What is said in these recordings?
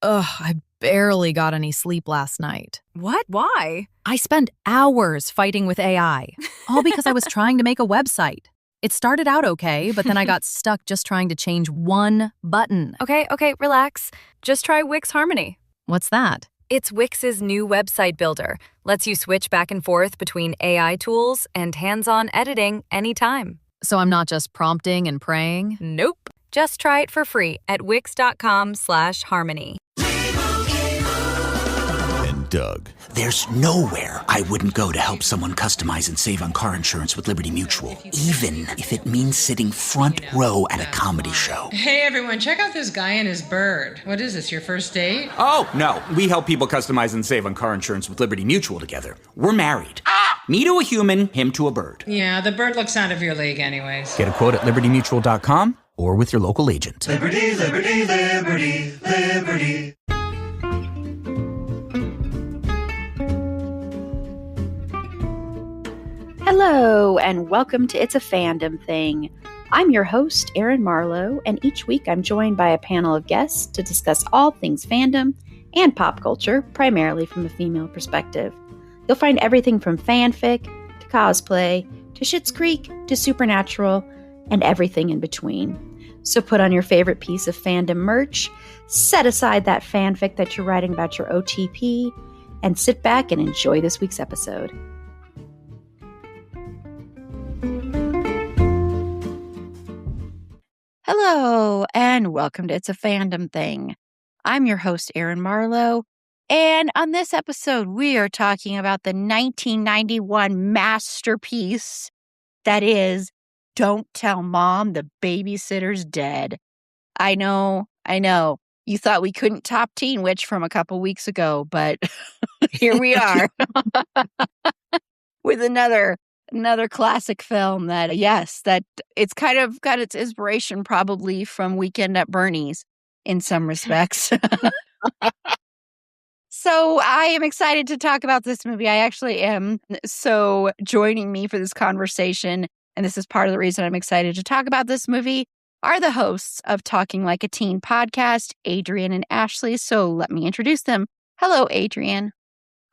I barely got any sleep last night. What? Why? I spent hours fighting with AI, all because I was trying to make a website. It started out okay, but then I got stuck just trying to change one button. Okay, relax. Just try Wix Harmony. What's that? It's Wix's new website builder. Lets you switch back and forth between AI tools and hands-on editing anytime. So I'm not just prompting and praying? Nope. Just try it for free at wix.com/harmony. Doug. There's nowhere I wouldn't go to help someone customize and save on car insurance with Liberty Mutual, even if it means sitting front row at a comedy show. Hey everyone, check out this guy and his bird. What is this, your first date? Oh, no. We help people customize and save on car insurance with Liberty Mutual together. We're married. Me to a human, him to a bird. Yeah, the bird looks out of your league anyways. Get a quote at libertymutual.com or with your local agent. Liberty, liberty, liberty, liberty. Hello, and welcome to It's a Fandom Thing. I'm your host, Erin Marlowe, and each week I'm joined by a panel of guests to discuss all things fandom and pop culture, primarily from a female perspective. You'll find everything from fanfic, to cosplay, to Schitt's Creek, to Supernatural, and everything in between. So put on your favorite piece of fandom merch, set aside that fanfic that you're writing about your OTP, and sit back and enjoy this week's episode. Hello, and welcome to It's a Fandom Thing. I'm your host, Erin Marlowe, and on this episode, we are talking about the 1991 masterpiece that is Don't Tell Mom the Babysitter's Dead. I know. You thought we couldn't top Teen Witch from a couple weeks ago, but here we are with another classic film that it's kind of got its inspiration probably from Weekend at Bernie's in some respects. So I am excited to talk about this movie. I actually am. So joining me for this conversation, and this is part of the reason I'm excited to talk about this movie, are the hosts of Talking Like a Teen podcast, Adrian and Ashley. So let me introduce them. Hello, Adrian.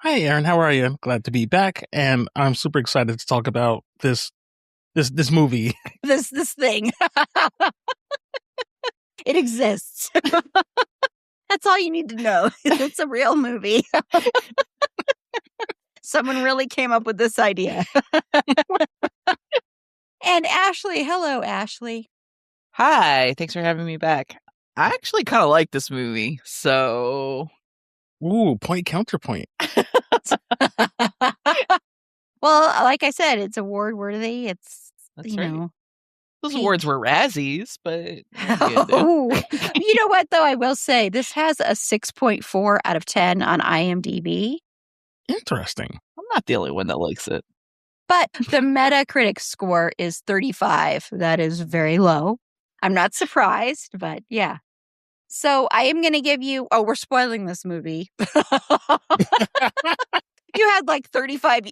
Hi, Erin. How are you? Glad to be back, and I'm super excited to talk about this movie. This thing. It exists. That's all you need to know. It's a real movie. Someone really came up with this idea. And Ashley, hello, Ashley. Hi, thanks for having me back. I actually kind of like this movie, so... Ooh, counterpoint. Well, like I said, it's award worthy. It's, That's right. Those awards were Razzies, but... Oh, you know what, though? I will say, this has a 6.4 out of 10 on IMDb. Interesting. I'm not the only one that likes it. But the Metacritic score is 35. That is very low. I'm not surprised, but yeah. So I am going to give you... Oh, we're spoiling this movie. You had like 35.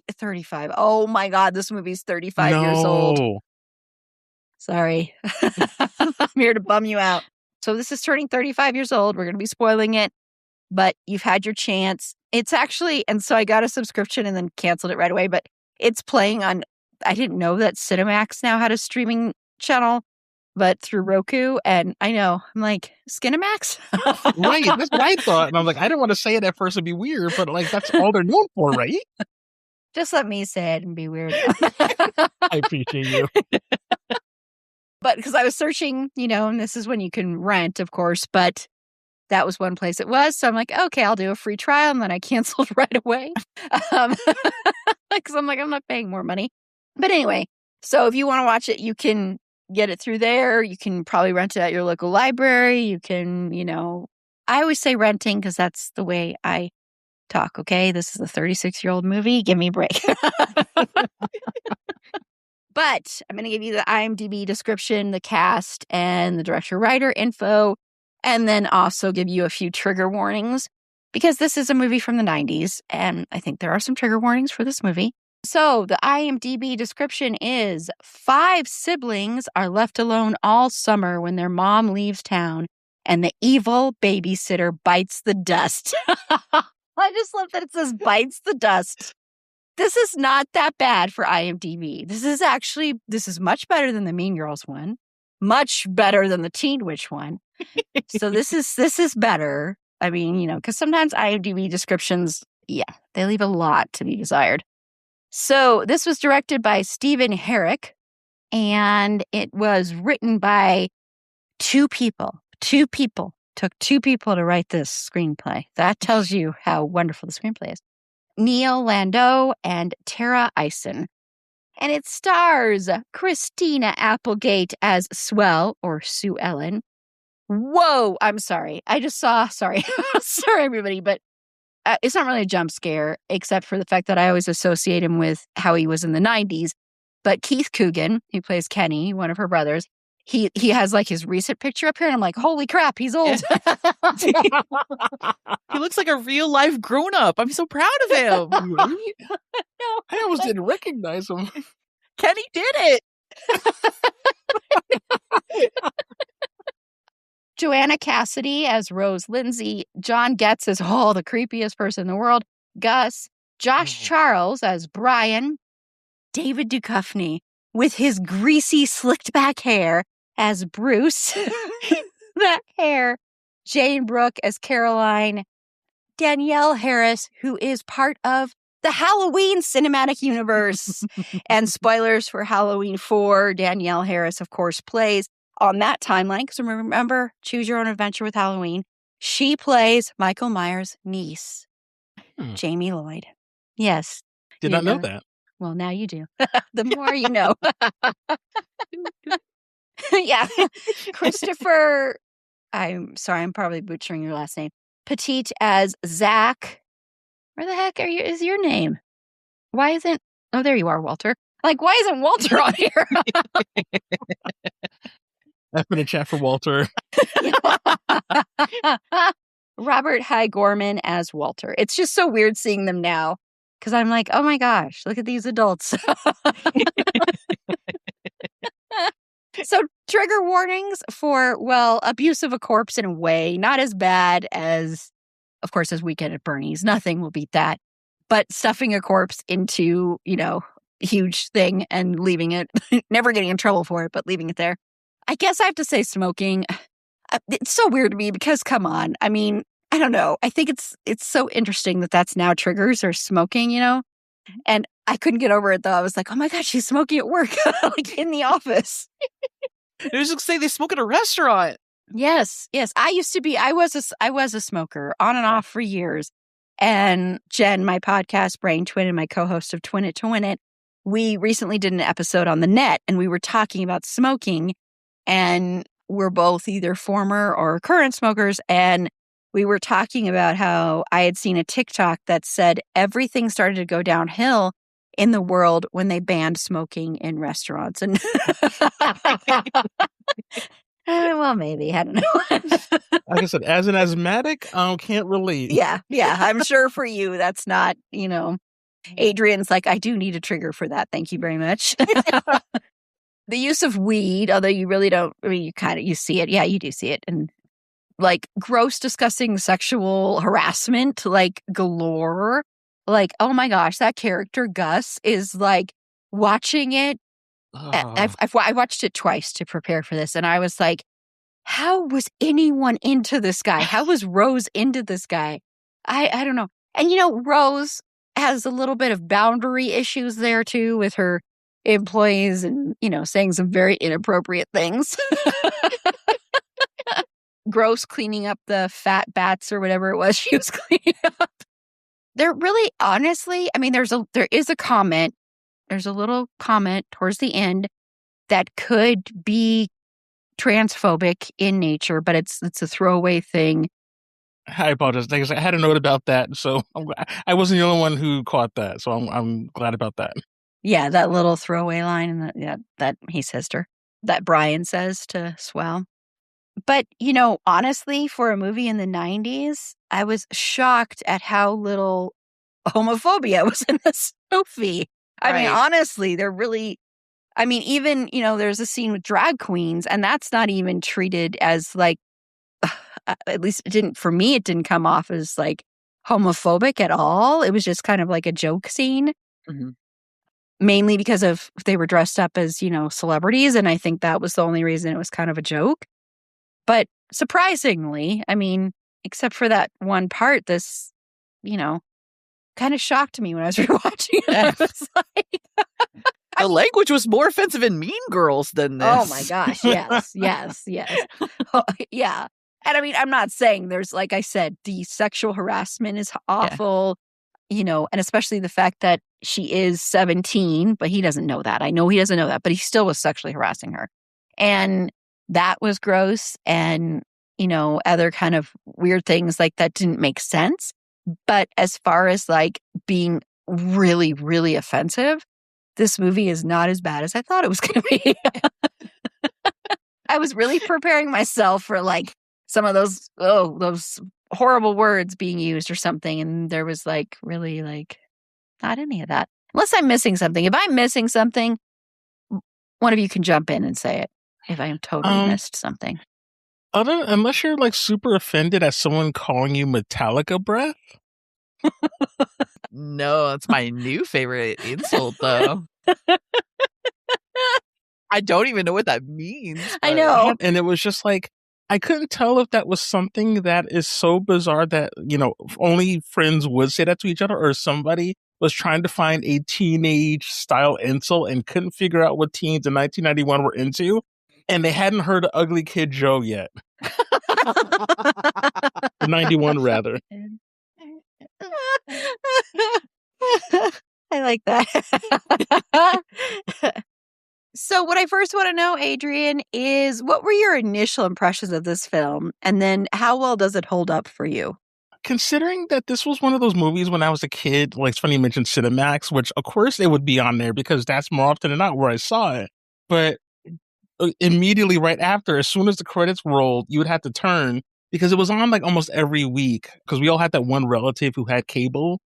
Oh my God, this movie's 35 years old. Sorry. I'm here to bum you out. So this is turning 35 years old. We're going to be spoiling it, but you've had your chance. It's actually... And so I got a subscription and then canceled it right away, but it's playing on... I didn't know that Cinemax now had a streaming channel, but through Roku, and I know, I'm like, Skinemax? Right, that's what I thought. And I'm like, I didn't want to say it at first, it'd be weird, but like, that's all they're known for, right? Just let me say it and be weird. I appreciate you. But because I was searching, and this is when you can rent, of course, but that was one place it was. So I'm like, okay, I'll do a free trial. And then I canceled right away. Because I'm like, I'm not paying more money. But anyway, so if you want to watch it, you can get it through there. You can probably rent it at your local library. You can, I always say renting because that's the way I talk. Okay. This is a 36-year-old movie. Give me a break. But I'm going to give you the IMDb description, the cast, and the director-writer info, and then also give you a few trigger warnings because this is a movie from the 90s, and I think there are some trigger warnings for this movie. So the IMDb description is 5 siblings are left alone all summer when their mom leaves town and the evil babysitter bites the dust. I just love that it says bites the dust. This is not that bad for IMDb. This is much better than the Mean Girls one, much better than the Teen Witch one. So this is better. I mean, because sometimes IMDb descriptions, they leave a lot to be desired. So this was directed by Stephen Herrick, and it was written by two people. Took two people to write this screenplay. That tells you how wonderful the screenplay is. Neil Landau and Tara Eisen. And it stars Christina Applegate as Swell, or Sue Ellen. Whoa, I'm sorry. Sorry everybody, but it's not really a jump scare, except for the fact that I always associate him with how he was in the 90s. But Keith Coogan, he plays Kenny, one of her brothers, he has like his recent picture up here, and I'm like, holy crap, he's old. He looks like a real life grown up. I'm so proud of him. Really? I almost didn't recognize him. Kenny did it. Joanna Cassidy as Rose Lindsay. John Getz as, the creepiest person in the world, Gus. Josh Charles as Brian. David Duchovny with his greasy, slicked back hair as Bruce. That hair. Jane Brooke as Caroline. Danielle Harris, who is part of the Halloween cinematic universe. And spoilers for Halloween 4, Danielle Harris, of course, plays on that timeline. Because remember, Choose Your Own Adventure with Halloween. She plays Michael Myers' niece, Jamie Lloyd. Yes. Did not know that. Well, now you do. The more you know. Yeah. Christopher, I'm sorry, I'm probably butchering your last name. Petite as Zach. Where the heck is your name? Why isn't, there you are, Walter. Like, why isn't Walter on here? I've been a chat for Walter. Robert Hy Gorman as Walter. It's just so weird seeing them now. Because I'm like, oh my gosh, look at these adults. So trigger warnings for, abuse of a corpse in a way. Not as bad as, of course, as Weekend at Bernie's. Nothing will beat that. But stuffing a corpse into, huge thing and leaving it, never getting in trouble for it, but leaving it there. I guess I have to say smoking. It's so weird to me because, come on. I mean, I don't know. I think it's so interesting that that's now triggers or smoking, And I couldn't get over it though. I was like, oh my God, she's smoking at work, like in the office. It was just say they smoke at a restaurant. Yes. I was a smoker on and off for years. And Jen, my podcast brain twin and my co-host of Twin It to Win It, we recently did an episode on the net and we were talking about smoking, and we're both either former or current smokers. And we were talking about how I had seen a TikTok that said everything started to go downhill in the world when they banned smoking in restaurants. And well, maybe, I don't know. Like I said, as an asthmatic, I can't relate. Yeah. I'm sure for you, that's not, Adrian's like, I do need a trigger for that. Thank you very much. The use of weed, although you really don't, you see it. Yeah, you do see it. And like gross, disgusting sexual harassment, like galore. Like, oh my gosh, that character Gus is like watching it. I watched it twice to prepare for this. And I was like, how was anyone into this guy? How was Rose into this guy? I don't know. And, Rose has a little bit of boundary issues there too with her employees and, saying some very inappropriate things. Gross cleaning up the fat bats or whatever it was she was cleaning up. There really, honestly, there is a comment. There's a little comment towards the end that could be transphobic in nature, but it's a throwaway thing. I apologize. Like I said, I had a note about that, so I wasn't the only one who caught that, so I'm glad about that. Yeah, that little throwaway line that he says to her, that Brian says to Swell. But, honestly, for a movie in the 90s, I was shocked at how little homophobia was in this movie. I mean, honestly, they're really, even, there's a scene with drag queens, and that's not even treated as like at least it didn't, for me, it didn't come off as like homophobic at all. It was just kind of like a joke scene, mainly because of they were dressed up as, celebrities. And I think that was the only reason it was kind of a joke. But surprisingly, I mean, except for that one part, this, kind of shocked me when I was rewatching it. I was like, the language was more offensive in Mean Girls than this. oh my gosh, yes. Oh, yeah. And I mean, I'm not saying there's, like I said, the sexual harassment is awful, and especially the fact that she is 17, but he doesn't know that. I know he doesn't know that, but he still was sexually harassing her. And that was gross. And, other kind of weird things like that didn't make sense. But as far as like being really, really offensive, this movie is not as bad as I thought it was going to be. I was really preparing myself for like some of those horrible words being used or something. And there was like really like not any of that. Unless I'm missing something. If I'm missing something, one of you can jump in and say it if I am totally missed something. Unless you're like super offended at someone calling you Metallica breath. No, that's my new favorite insult, though. I don't even know what that means. I know. And it was just like, I couldn't tell if that was something that is so bizarre that, only friends would say that to each other, or somebody was trying to find a teenage style insult and couldn't figure out what teens in 1991 were into. And they hadn't heard of Ugly Kid Joe yet. 91, rather. I like that. So what I first want to know, Adrian, is what were your initial impressions of this film? And then how well does it hold up for you? Considering that this was one of those movies when I was a kid, like it's funny you mentioned Cinemax, which of course it would be on there because that's more often than not where I saw it. But immediately right after, as soon as the credits rolled, you would have to turn because it was on like almost every week because we all had that one relative who had cable.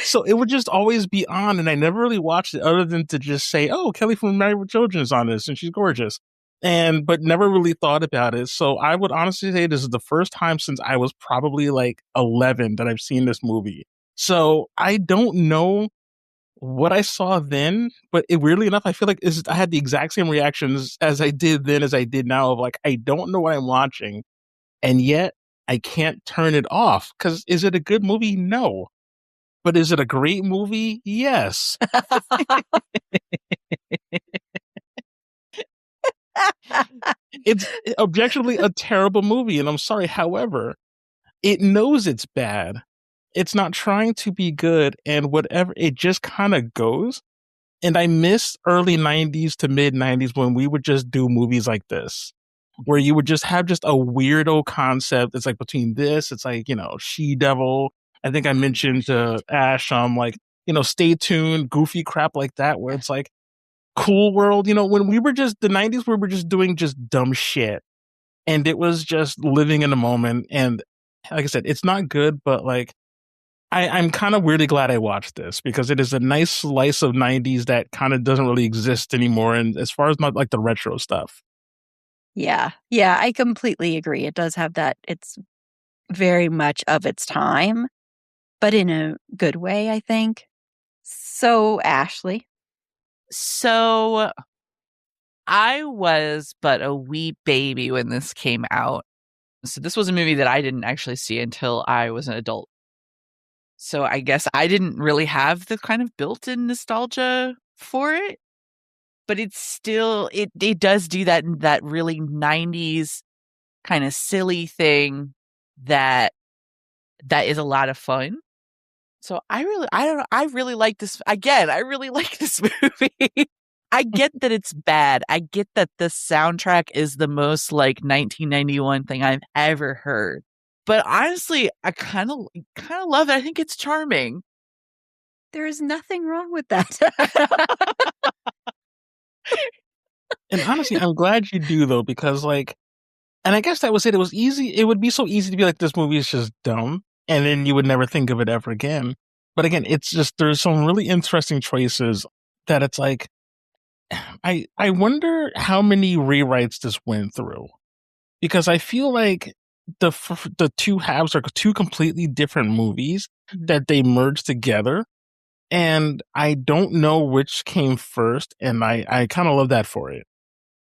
So it would just always be on, and I never really watched it other than to just say, oh, Kelly from Married with Children is on this and she's gorgeous. But never really thought about it. So I would honestly say this is the first time since I was probably like 11 that I've seen this movie. So I don't know what I saw then, but weirdly enough, I feel like I had the exact same reactions as I did then as I did now of like, I don't know what I'm watching. And yet I can't turn it off because is it a good movie? No. But is it a great movie? Yes. It's objectively a terrible movie, and I'm sorry. However, it knows it's bad. It's not trying to be good, and whatever, it just kind of goes. And I miss early 90s to mid 90s when we would just do movies like this, where you would just have just a weirdo concept. It's like between this, it's like, She-Devil. I think I mentioned to Ash, like, Stay Tuned, goofy crap like that, where it's like, Cool World, when we were just, the 90s, we were just doing just dumb shit. And it was just living in the moment. And like I said, it's not good, but like, I'm kind of weirdly glad I watched this because it is a nice slice of 90s that kind of doesn't really exist anymore. And as far as not like the retro stuff. Yeah, I completely agree. It does have that. It's very much of its time, but in a good way, I think. So, Ashley. So I was but a wee baby when this came out. So this was a movie that I didn't actually see until I was an adult. So I guess I didn't really have the kind of built-in nostalgia for it. But it's still, it does do that really 90s kind of silly thing that is a lot of fun. So I really like this. Again, I really like this movie. I get that it's bad. I get that the soundtrack is the most like 1991 thing I've ever heard. But honestly, I kind of love it. I think it's charming. There is nothing wrong with that. And honestly, I'm glad you do though, because like, and I guess that was it. It was easy. It would be so easy to be like, this movie is just dumb. And then you would never think of it ever again. But again, it's just, there's some really interesting choices that it's like, I wonder how many rewrites this went through, because I feel like the two halves are two completely different movies that they merged together, and I don't know which came first, and I kind of love that for it.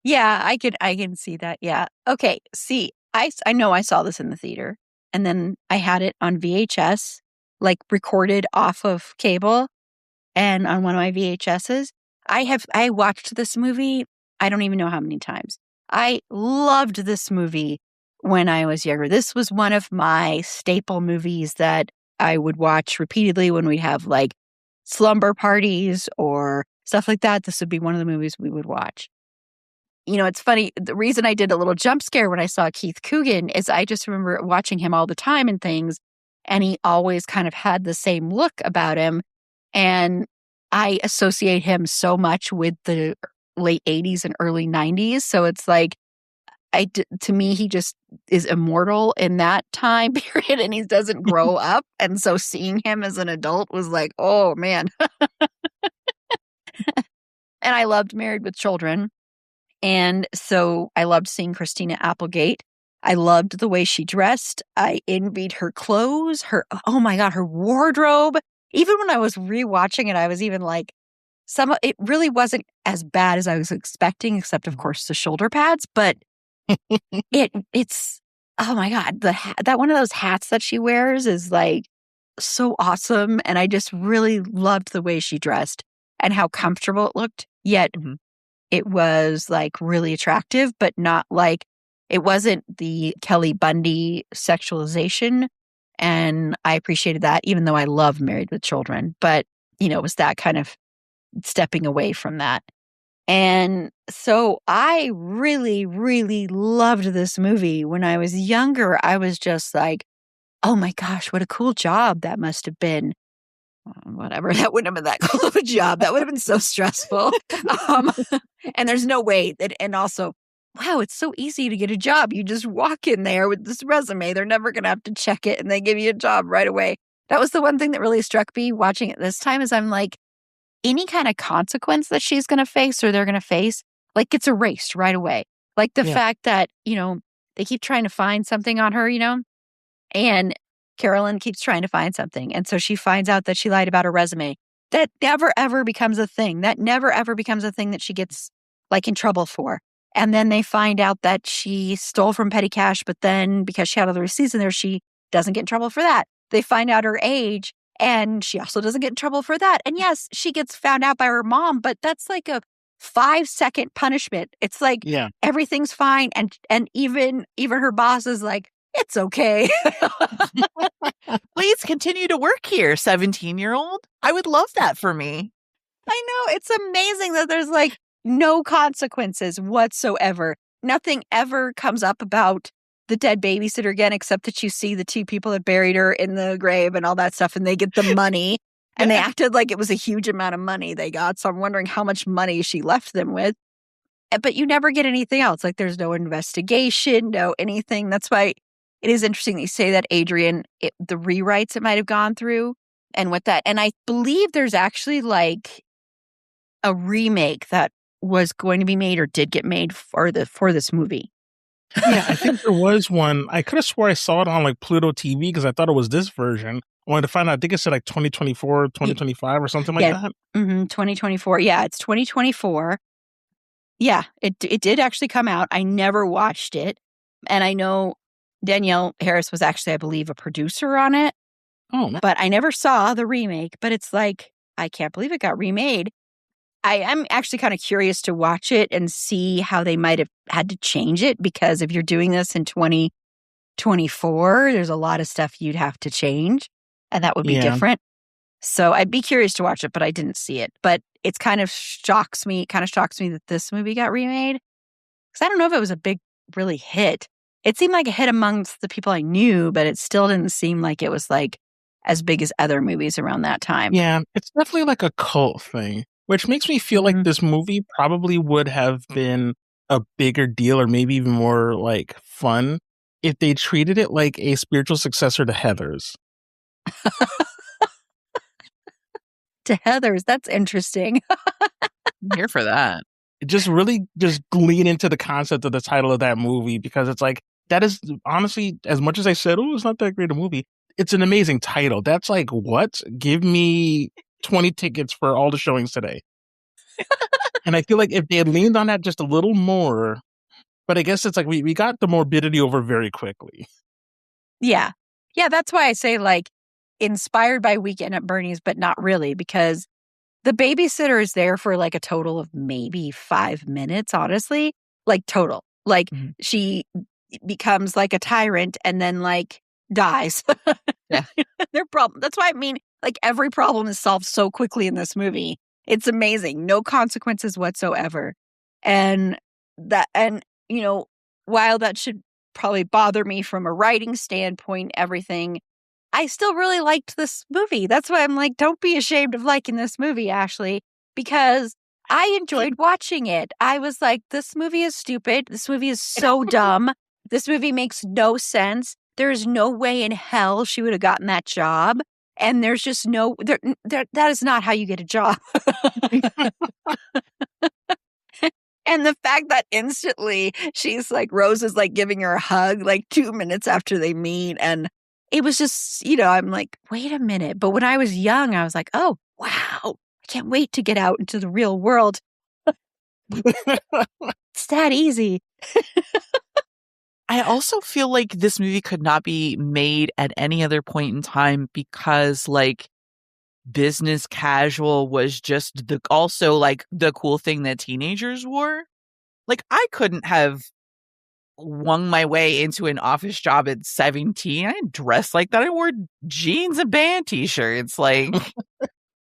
Yeah, I can see that. Yeah. Okay. See, I know I saw this in the theater, and then I had it on VHS, like recorded off of cable, and on one of my VHSs. I watched this movie, I don't even know how many times. I loved this movie when I was younger. This was one of my staple movies that I would watch repeatedly when we'd have like slumber parties or stuff like that. This would be one of the movies we would watch. You know, it's funny. The reason I did a little jump scare when I saw Keith Coogan is I just remember watching him all the time and things, and he always kind of had the same look about him. And I associate him so much with the late 80s and early 90s. So it's like, to me, he just is immortal in that time period, and he doesn't grow up. And so seeing him as an adult was like, oh man. And I loved Married with Children. And so I loved seeing Christina Applegate. I loved the way she dressed. I envied her clothes, oh my God, her wardrobe. Even when I was rewatching it, I was even like, it really wasn't as bad as I was expecting, except of course the shoulder pads. But it's, oh my God, that one of those hats that she wears is like so awesome. And I just really loved the way she dressed and how comfortable it looked. Yet it was like really attractive, but not like, it wasn't the Kelly Bundy sexualization. And I appreciated that, even though I love Married with Children. But, you know, it was that kind of stepping away from that. And so I really, really loved this movie. When I was younger, I was just like, oh my gosh, what a cool job that must have been. Whatever, that wouldn't have been that cool of a job. That would have been so stressful. And there's no way that, and also, wow, it's so easy to get a job. You just walk in there with this resume. They're never going to have to check it, and they give you a job right away. That was the one thing that really struck me watching it this time, is I'm like, any kind of consequence that she's going to face or they're going to face, like, gets erased right away. Like the fact that, you know, they keep trying to find something on her, you know, and Carolyn keeps trying to find something. And so she finds out that she lied about her resume. That never, ever becomes a thing. That never, ever becomes a thing that she gets like in trouble for. And then they find out that she stole from petty cash, but then because she had all the receipts in there, she doesn't get in trouble for that. They find out her age, and she also doesn't get in trouble for that. And yes, she gets found out by her mom, but that's like a 5-second punishment. It's like everything's fine. And even her boss is like, it's okay. Please continue to work here, 17-year-old. I would love that for me. I know. It's amazing that there's like no consequences whatsoever. Nothing ever comes up about the dead babysitter again, except that you see the two people that buried her in the grave and all that stuff, and they get the money. And they acted like it was a huge amount of money they got. So I'm wondering how much money she left them with. But you never get anything else. Like, there's no investigation, no anything. That's why it is interesting that you say that, Adrian, the rewrites it might have gone through and what that. And I believe there's actually like a remake that was going to be made or did get made for this movie. Yeah, I think there was one. I could have swore I saw it on like Pluto TV because I thought it was this version. I wanted to find out. I think it said like 2024, 2025 or something like that. 2024. Yeah, it's 2024. Yeah, it did actually come out. I never watched it. And I know Danielle Harris was actually, I believe, a producer on it. Oh, man. But I never saw the remake. But it's like, I can't believe it got remade. I am actually kind of curious to watch it and see how they might have had to change it, because if you're doing this in 2024, there's a lot of stuff you'd have to change, and that would be different. So I'd be curious to watch it, but I didn't see it. But it's kind of shocks me that this movie got remade, because I don't know if it was a big, really hit. It seemed like a hit amongst the people I knew, but it still didn't seem like it was like as big as other movies around that time. Yeah, it's definitely like a cult thing, which makes me feel like this movie probably would have been a bigger deal, or maybe even more like fun, if they treated it like a spiritual successor to Heathers. To Heathers, that's interesting. I'm here for that. Just really just lean into the concept of the title of that movie, because it's like, that is honestly, as much as I said, oh, it's not that great a movie, it's an amazing title. That's like, what? Give me 20 tickets for all the showings today. And I feel like if they had leaned on that just a little more, but I guess it's like we got the morbidity over very quickly. Yeah. Yeah, that's why I say like inspired by Weekend at Bernie's, but not really, because the babysitter is there for like a total of maybe 5 minutes, honestly. Like total. Like she becomes like a tyrant and then like dies. Yeah. Their problem. That's why I mean, like every problem is solved so quickly in this movie. It's amazing. No consequences whatsoever. And you know, while that should probably bother me from a writing standpoint, everything, I still really liked this movie. That's why I'm like, don't be ashamed of liking this movie, Ashley, because I enjoyed watching it. I was like, this movie is stupid. This movie is so dumb. This movie makes no sense. There is no way in hell she would have gotten that job. And there's just no, that is not how you get a job. And the fact that instantly she's like, Rose is like giving her a hug like 2 minutes after they meet. And it was just, you know, I'm like, wait a minute. But when I was young, I was like, oh, wow, I can't wait to get out into the real world. It's that easy. I also feel like this movie could not be made at any other point in time because like business casual was just also like the cool thing that teenagers wore. Like I couldn't have wung my way into an office job at 17. I didn't dress like that. I wore jeans and band t-shirts. Like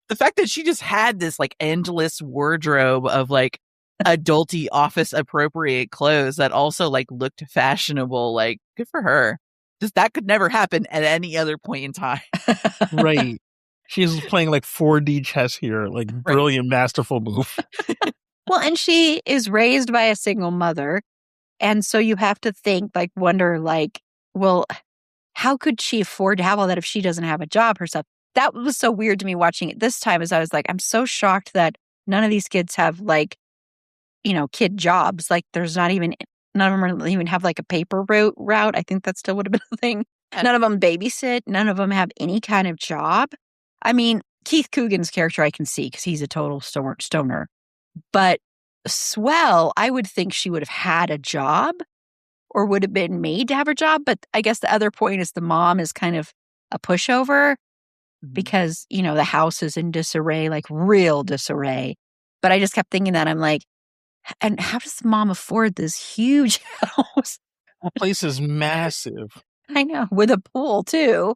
the fact that she just had this like endless wardrobe of like adulty office appropriate clothes that also like looked fashionable, like good for her. Just that could never happen at any other point in time. Right. She's playing like 4D chess here, like brilliant, masterful move. Well, and she is raised by a single mother. And so you have to think, like, wonder, like, well, how could she afford to have all that if she doesn't have a job herself? That was so weird to me watching it this time, as I was like, I'm so shocked that none of these kids have like, you know, kid jobs. Like there's not even, none of them even have like a paper route. I think that still would have been a thing. None of them babysit. None of them have any kind of job. I mean, Keith Coogan's character I can see because he's a total stoner. But Swell, I would think she would have had a job or would have been made to have a job. But I guess the other point is the mom is kind of a pushover because, you know, the house is in disarray, like real disarray. But I just kept thinking that. I'm like, and how does the mom afford this huge house? The place is massive. I know, with a pool too.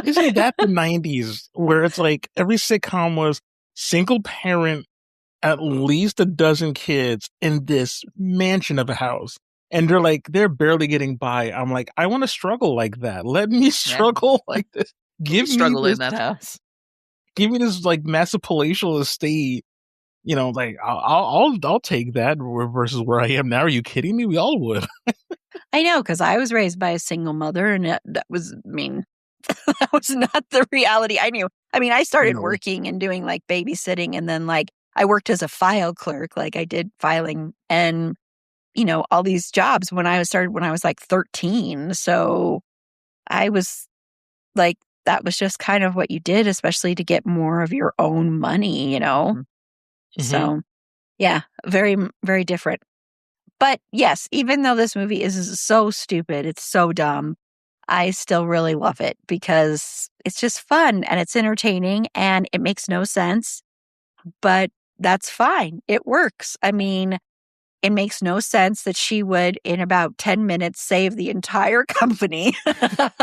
Isn't that the 90s where it's like every sitcom was single parent, at least a dozen kids in this mansion of a house. And they're barely getting by. I'm like, I want to struggle like that. Let me struggle like this. Give me struggle in that house. Give me this like massive palatial estate. You know, like I'll take that versus where I am now. Are you kidding me? We all would. I know, because I was raised by a single mother, and that was, I mean, that was not the reality I knew. I mean, I started working and doing like babysitting, and then like I worked as a file clerk, like I did filing and, you know, all these jobs when I was like 13. So I was like, that was just kind of what you did, especially to get more of your own money, you know? Mm-hmm. So yeah, very, very different. But yes, even though this movie is so stupid, it's so dumb, I still really love it because it's just fun and it's entertaining and it makes no sense, but that's fine. It works. I mean, it makes no sense that she would, in about 10 minutes, save the entire company. It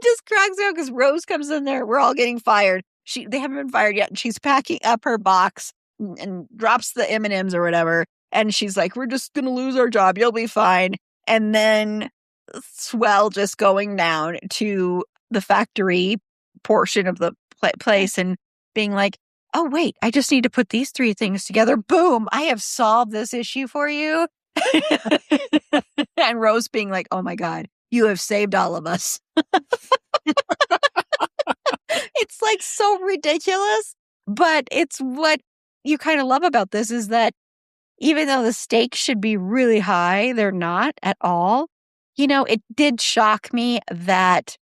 just cracks me up because Rose comes in there. We're all getting fired. They haven't been fired yet. And she's packing up her box and drops the M&Ms or whatever. And she's like, we're just going to lose our job. You'll be fine. And then Swell just going down to the factory portion of the place and being like, oh, wait, I just need to put these 3 things together. Boom, I have solved this issue for you. And Rose being like, oh my God, you have saved all of us. It's like so ridiculous, but it's what you kind of love about this is that even though the stakes should be really high, they're not at all. It did shock me that,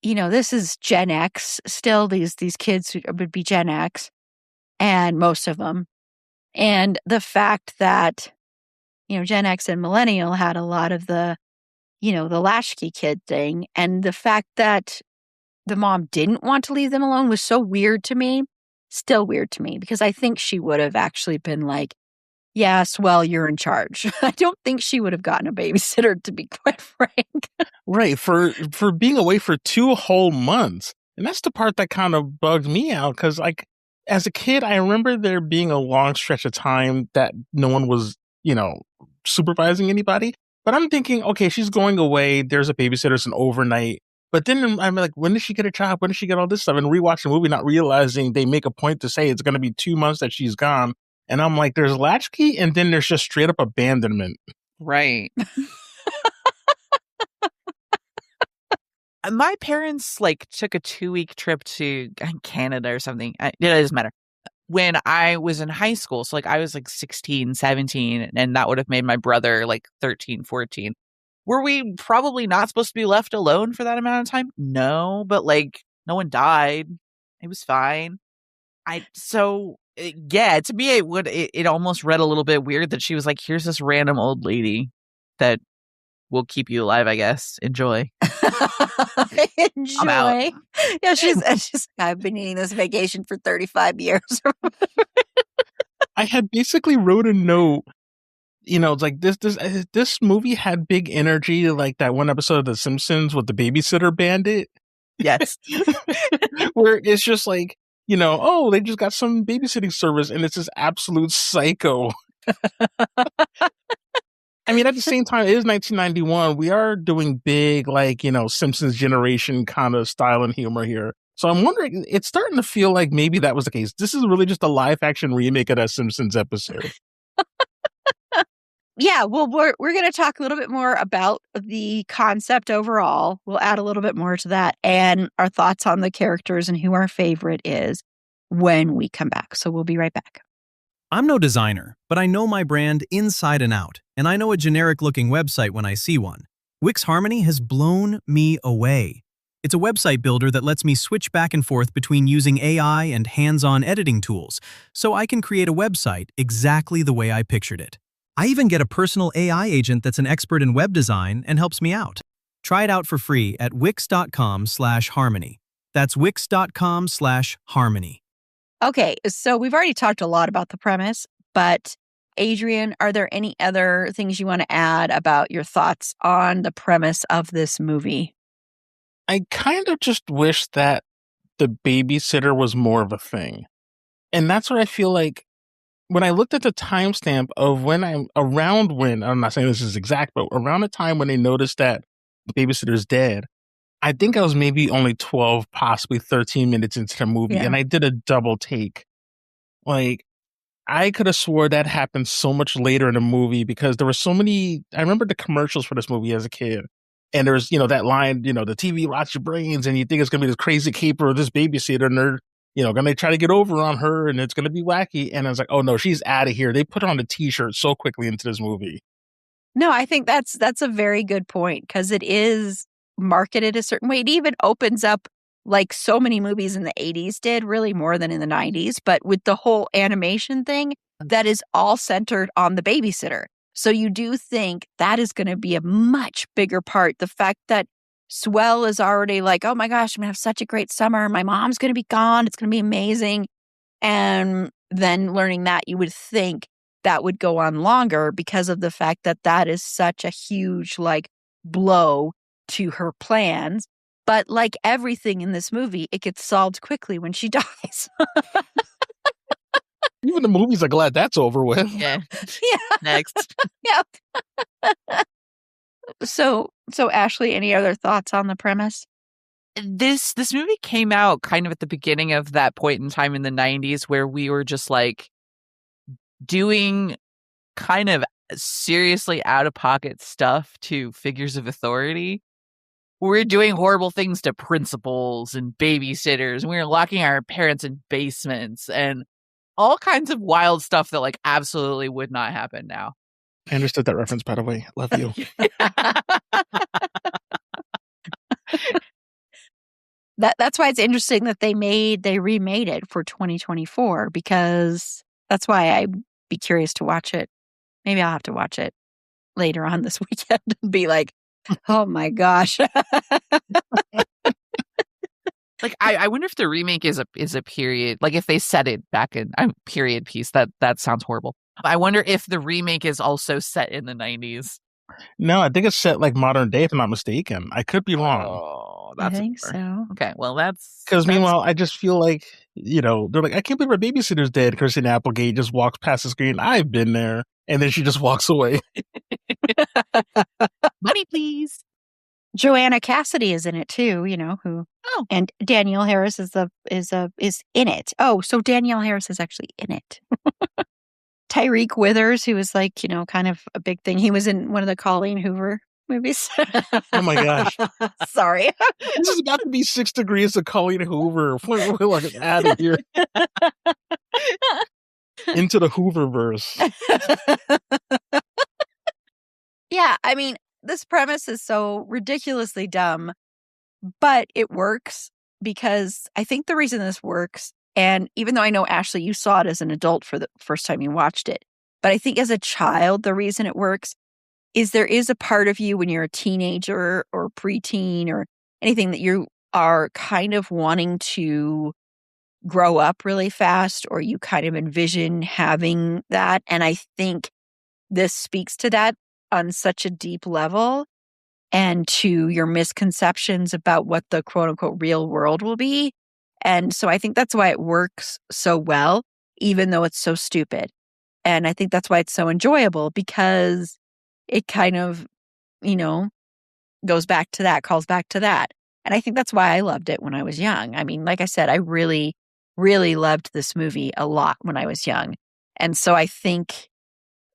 this is Gen X still, these kids who would be Gen X, and most of them. And the fact that, Gen X and Millennial had a lot of the, the latchkey kid thing. And the fact that the mom didn't want to leave them alone was so weird to me. Still weird to me, because I think she would have actually been like, yes, well, you're in charge. I don't think she would have gotten a babysitter, to be quite frank. Right. For being away for 2 whole months. And that's the part that kind of bugged me out. Because, like, as a kid, I remember there being a long stretch of time that no one was, supervising anybody. But I'm thinking, okay, she's going away. There's a babysitter. It's an overnight. But then I'm like, when did she get a job? When did she get all this stuff? And rewatch the movie, not realizing they make a point to say it's going to be 2 months that she's gone. And I'm like, there's latchkey, and then there's just straight up abandonment. Right. My parents took a 2-week trip to Canada or something. It doesn't matter. When I was in high school, so I was 16, 17, and that would have made my brother 13, 14. Were we probably not supposed to be left alone for that amount of time? No, but no one died. It was fine. Yeah, to me, it almost read a little bit weird that she was like, here's this random old lady that will keep you alive, I guess. Enjoy. Enjoy. I'm out. Yeah, she's I've been eating this vacation for 35 years. I had basically wrote a note, it's like this movie had big energy, like that one episode of The Simpsons with the babysitter bandit. Yes. Where it's just like, oh, they just got some babysitting service, and it's this absolute psycho. I mean, at the same time, it is 1991. We are doing big, Simpsons generation kind of style and humor here. So I'm wondering, it's starting to feel like maybe that was the case. This is really just a live action remake of that Simpsons episode. Yeah, well, we're going to talk a little bit more about the concept overall. We'll add a little bit more to that and our thoughts on the characters and who our favorite is when we come back. So we'll be right back. I'm no designer, but I know my brand inside and out, and I know a generic-looking website when I see one. Wix Harmony has blown me away. It's a website builder that lets me switch back and forth between using AI and hands-on editing tools, so I can create a website exactly the way I pictured it. I even get a personal AI agent that's an expert in web design and helps me out. Try it out for free at wix.com/harmony. That's wix.com/harmony. Okay, so we've already talked a lot about the premise, but Adrian, are there any other things you want to add about your thoughts on the premise of this movie? I kind of just wish that the babysitter was more of a thing. And that's where I feel like when I looked at the timestamp of I'm not saying this is exact, but around the time when they noticed that the babysitter's dead, I think I was maybe only 12, possibly 13 minutes into the movie, and I did a double take. I could have swore that happened so much later in the movie because there were so many. I remember the commercials for this movie as a kid, and there's that line, the TV rots your brains, and you think it's gonna be this crazy caper of this babysitter, and they're gonna try to get over on her, and it's gonna be wacky. And I was like, oh no, she's out of here. They put on a T-shirt so quickly into this movie. No, I think that's a very good point because it is marketed a certain way. It even opens up like so many movies in the 80s did, really more than in the 90s, but with the whole animation thing that is all centered on the babysitter. So you do think that is going to be a much bigger part. The fact that Swell is already like, oh my gosh, I'm going to have such a great summer. My mom's going to be gone. It's going to be amazing. And then learning that, you would think that would go on longer because of the fact that that is such a huge blow to her plans. But like everything in this movie, it gets solved quickly when she dies. Even the movies are glad that's over with. Yeah. Yeah. Next. Yeah. So Ashley, any other thoughts on the premise? This movie came out kind of at the beginning of that point in time in the 90s where we were just doing kind of seriously out-of-pocket stuff to figures of authority. We're doing horrible things to principals and babysitters, and we were locking our parents in basements. And all kinds of wild stuff that like absolutely would not happen now. I understood that reference, by the way. Love you. That's why it's interesting that they remade it for 2024, because that's why I'd be curious to watch it. Maybe I'll have to watch it later on this weekend and be like, oh my gosh. Like, I wonder if the remake is a period, like if they set it back in a period piece. That sounds horrible. I wonder if the remake is also set in the 90s. No, I think it's set like modern day, if I'm not mistaken. I could be wrong. Oh, I think so. Okay, well, that's... Because meanwhile, I just feel like, they're like, I can't believe our babysitter's dead. Christina Applegate just walks past the screen. I've been there. And then she just walks away. Money, please. Joanna Cassidy is in it too, and Danielle Harris is in it. Oh, so Danielle Harris is actually in it. Tyreek Withers, who was like, kind of a big thing. He was in one of the Colleen Hoover movies. Oh my gosh. Sorry. This is about to be 6 degrees of Colleen Hoover. We're like out of here. Into the Hooververse. Yeah, I mean, this premise is so ridiculously dumb, but it works because I think the reason this works, and even though I know, Ashley, you saw it as an adult for the first time you watched it, but I think as a child, the reason it works is there is a part of you when you're a teenager or preteen or anything that you are kind of wanting to grow up really fast, or you kind of envision having that. And I think this speaks to that on such a deep level, and to your misconceptions about what the quote unquote real world will be. And so I think that's why it works so well, even though it's so stupid. And I think that's why it's so enjoyable, because it kind of, goes back to that, calls back to that. And I think that's why I loved it when I was young. I mean, like I said, I really, really loved this movie a lot when I was young. And so I think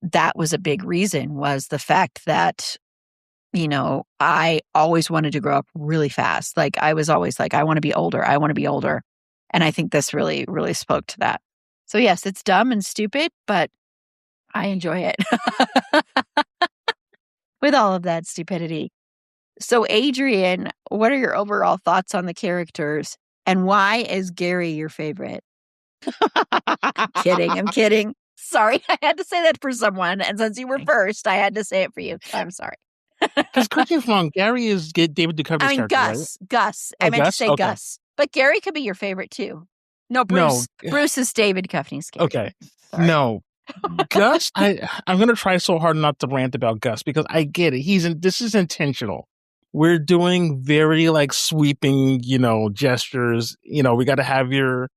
that was a big reason, was the fact that, I always wanted to grow up really fast. Like, I was always like, I want to be older. I want to be older. And I think this really, really spoke to that. So yes, it's dumb and stupid, but I enjoy it with all of that stupidity. So Adrian, what are your overall thoughts on the characters, and why is Gary your favorite? I'm kidding. Sorry, I had to say that for someone. And since you were first, I had to say it for you. I'm sorry. Because correct me if I'm wrong, Gary is David Duchovny's character, Gus. right? Gus. Oh, I meant Gus? to say Okay. Gus. But Gary could be your favorite too. No, Bruce. No. Bruce is David Duchovny's character. Okay. Sorry. No. Gus, I'm going to try so hard not to rant about Gus, because I get it. This is intentional. We're doing very like sweeping, gestures. We got to have your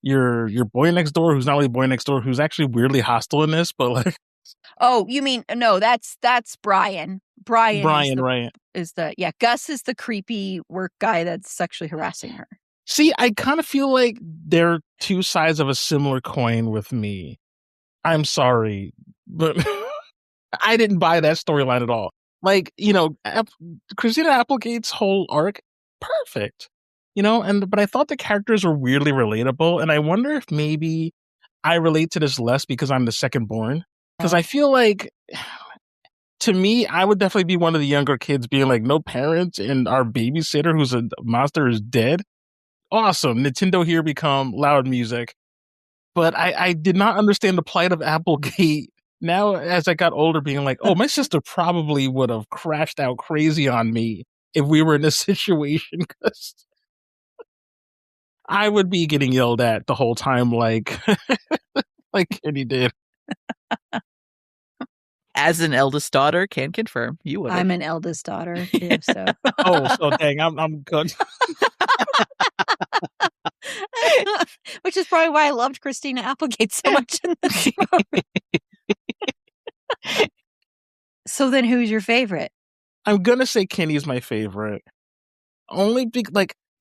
boy next door, who's not really boy next door, who's actually weirdly hostile in this, but like. Oh, you mean, no, that's Brian. Brian right. Gus is the creepy work guy that's sexually harassing her. See, I kind of feel like they're two sides of a similar coin with me. I'm sorry, but I didn't buy that storyline at all. Like, Christina Applegate's whole arc, perfect, but I thought the characters were weirdly relatable. And I wonder if maybe I relate to this less because I'm the second born. Because I feel like, to me, I would definitely be one of the younger kids being like, no parents, and our babysitter, who's a monster, is dead. Awesome. Nintendo here become loud music. But I did not understand the plight of Applegate. Now, as I got older, being like, oh, my sister probably would have crashed out crazy on me if we were in this situation, because I would be getting yelled at the whole time like Kenny did. As an eldest daughter, can confirm you would. I'm an eldest daughter too, so. So dang, I'm good. Which is probably why I loved Christina Applegate so much in this movie. So then, who's your favorite? I'm gonna say Kenny's my favorite. Only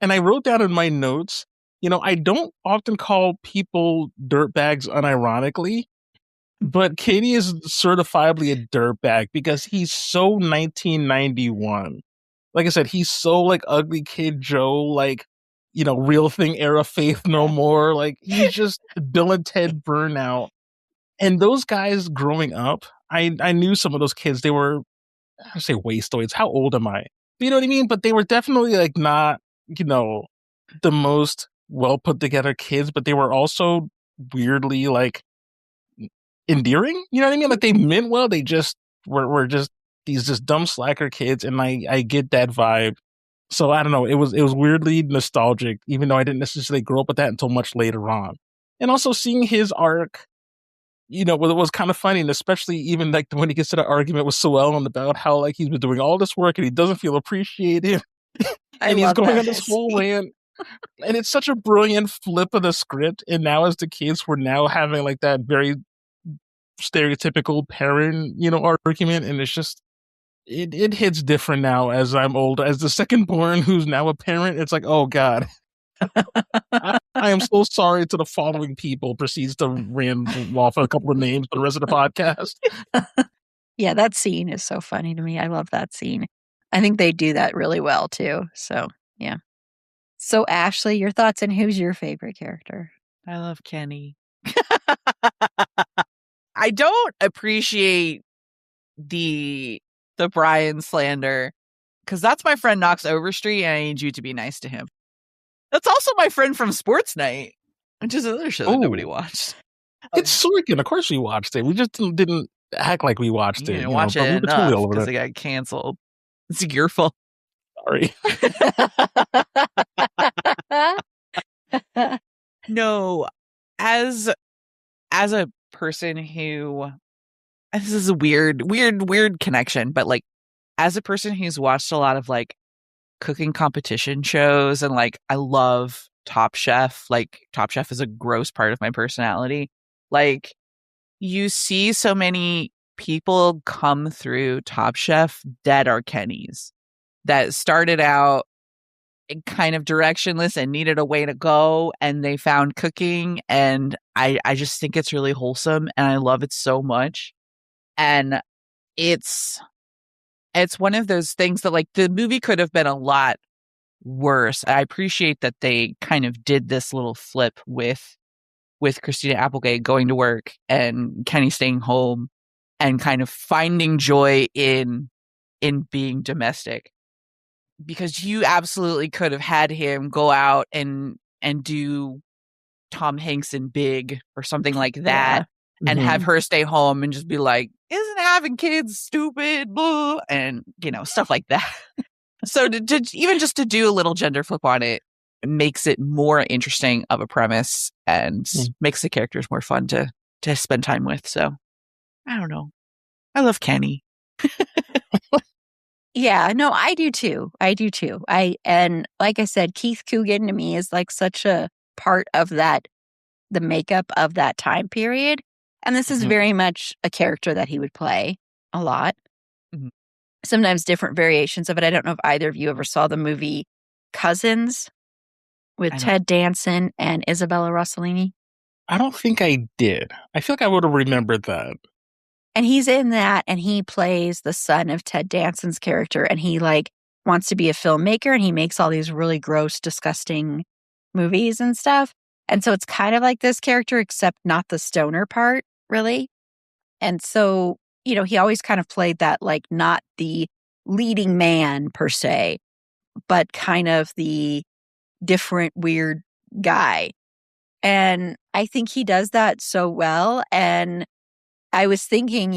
and I wrote down in my notes, I don't often call people dirtbags unironically. But Kenny is certifiably a dirtbag because he's so 1991. Like I said, he's so like ugly kid Joe. Like, Real Thing era Faith No More. Like, he's just Bill and Ted burnout. And those guys growing up, I knew some of those kids. They were, I would say wastoids. How old am I? You know what I mean? But they were definitely like not, the most well put together kids, but they were also weirdly like endearing. You know what I mean? Like, they meant well. They just were just these just dumb slacker kids, and I get that vibe. So I don't know. It was weirdly nostalgic, even though I didn't necessarily grow up with that until much later on. And also seeing his arc, it was kind of funny, and especially even like when he gets to the argument with Sue about how like he's been doing all this work and he doesn't feel appreciated, and he's going on this whole rant. And it's such a brilliant flip of the script. And now as the kids, we're now having like that very stereotypical parent, argument, and it's just it hits different now as I'm older. As the second born who's now a parent, it's like, oh God. I am so sorry to the following people. Proceeds to ramble off a couple of names for the rest of the podcast. Yeah, that scene is so funny to me. I love that scene. I think they do that really well too. So yeah. So Ashley, your thoughts on who's your favorite character? I love Kenny. I don't appreciate the Brian slander, because that's my friend Knox Overstreet, and I need you to be nice to him. That's also my friend from Sports Night, which is another show that nobody watched. It's Sorkin. Of course we watched it. We just didn't act like we watched it. Didn't watch it enough because it got canceled. It's your fault. Sorry. No, as a person who, this is a weird connection, but like as a person who's watched a lot of like cooking competition shows, and like I love Top Chef. Like Top Chef is a gross part of my personality. Like, you see so many people come through Top Chef that are Kennys, that started out kind of directionless and needed a way to go, and they found cooking, and I just think it's really wholesome, and I love it so much. And it's one of those things that like the movie could have been a lot worse. I appreciate that they kind of did this little flip with Christina Applegate going to work and Kenny staying home and kind of finding joy in being domestic, because you absolutely could have had him go out and do Tom Hanks in Big or something like that. And have her stay home and just be like, isn't having kids stupid? Blah, and, stuff like that. So to even just to do a little gender flip on it makes it more interesting of a premise and makes the characters more fun to spend time with. So I don't know. I love Kenny. Yeah, no, I do too. And like I said, Keith Coogan to me is like such a part of the makeup of that time period. And this is very much a character that he would play a lot. Sometimes different variations of it. I don't know if either of you ever saw the movie Cousins with Ted Danson and Isabella Rossellini. I don't think I did. I feel like I would have remembered that. And he's in that, and he plays the son of Ted Danson's character, and he like wants to be a filmmaker, and he makes all these really gross, disgusting movies and stuff. And so it's kind of like this character, except not the stoner part, really. And so, he always kind of played that, like, not the leading man per se, but kind of the different, weird guy. And I think he does that so well. And I was thinking,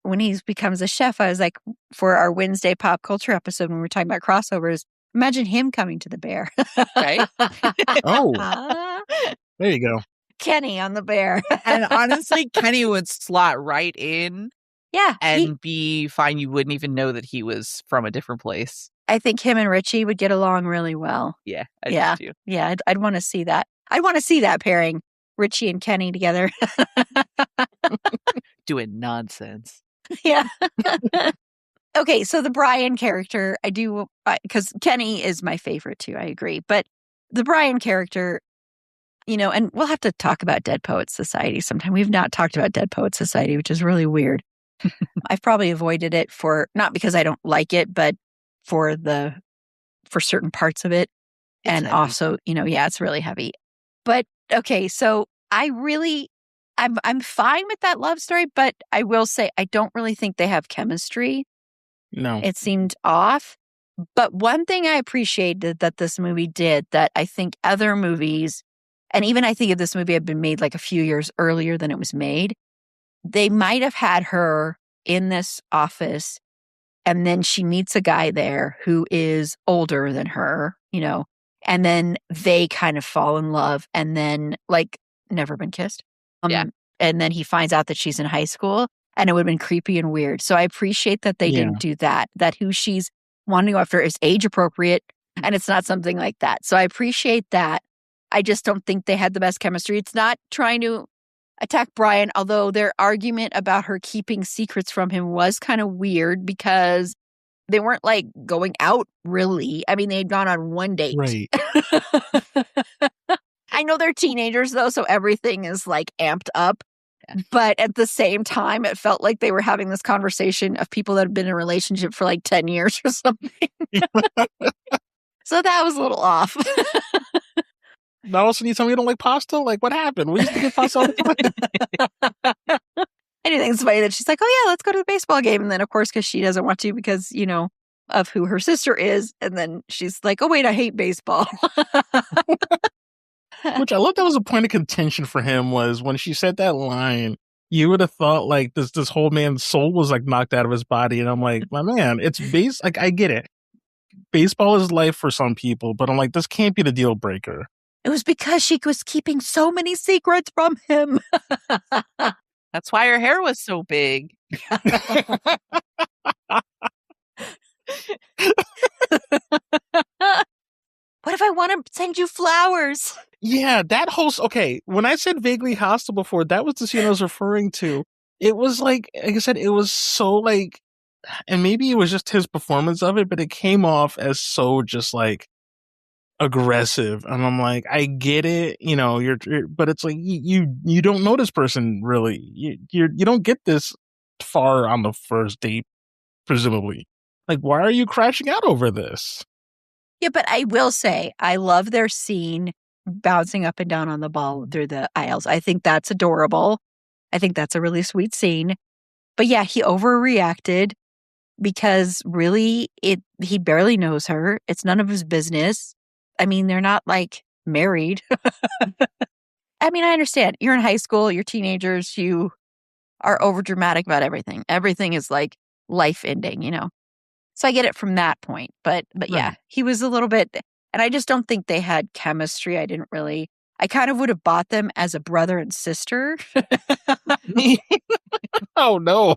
when he becomes a chef, I was like, for our Wednesday pop culture episode, when we were talking about crossovers, imagine him coming to the Bear. Right? Oh, there you go. Kenny on the Bear. And honestly, Kenny would slot right in. Yeah. And be fine. You wouldn't even know that he was from a different place. I think him and Richie would get along really well. Yeah. I do too. Yeah. I'd want to see that. I'd want to see that pairing, Richie and Kenny together. Doing nonsense. Yeah. Okay, so the Brian character, I do, because Kenny is my favorite too, I agree. But the Brian character, and we'll have to talk about Dead Poets Society sometime. We've not talked about Dead Poets Society, which is really weird. I've probably avoided it not because I don't like it, but for certain parts of it. and heavy. also, it's really heavy. But okay, so I'm fine with that love story, but I will say I don't really think they have chemistry. No. It seemed off. But one thing I appreciated that this movie did that I think other movies, and even I think if this movie had been made like a few years earlier than it was made, they might have had her in this office and then she meets a guy there who is older than her, and then they kind of fall in love and then like never been kissed. Yeah. And then he finds out that she's in high school and it would have been creepy and weird. So I appreciate that they didn't do that who she's wanting to go after is age appropriate and it's not something like that. So I appreciate that. I just don't think they had the best chemistry. It's not trying to attack Brian, although their argument about her keeping secrets from him was kind of weird because they weren't like going out really. I mean, they had gone on one date. Right. I know they're teenagers though, so everything is like amped up. But at the same time, it felt like they were having this conversation of people that have been in a relationship for like 10 years or something. So that was a little off. Now also you tell me you don't like pasta? Like what happened? We used to get pasta all the time. Anything's funny that she's like, oh yeah, let's go to the baseball game. And then of course, because she doesn't want to because, of who her sister is. And then she's like, oh wait, I hate baseball. Which I love that was a point of contention for him was when she said that line, you would have thought like this whole man's soul was like knocked out of his body. And I'm like, my man, it's like I get it. Baseball is life for some people, but I'm like, this can't be the deal breaker. It was because she was keeping so many secrets from him. That's why her hair was so big. What if I want to send you flowers? Yeah, that whole... Okay, when I said vaguely hostile before, that was the scene I was referring to. It was like I said, it was so like... And maybe it was just his performance of it, but it came off as so just like aggressive. And I'm like, I get it, you're but it's like you don't know this person really. You don't get this far on the first date, presumably. Like, why are you crashing out over this? Yeah, but I will say, I love their scene bouncing up and down on the ball through the aisles. I think that's adorable. I think that's a really sweet scene. But yeah, he overreacted because really he barely knows her. It's none of his business. I mean, they're not like married. I mean, I understand. You're in high school, you're teenagers, you are overdramatic about everything. Everything is like life ending, So I get it from that point. But yeah, he was a little bit, and I just don't think they had chemistry. I kind of would have bought them as a brother and sister. Oh, no.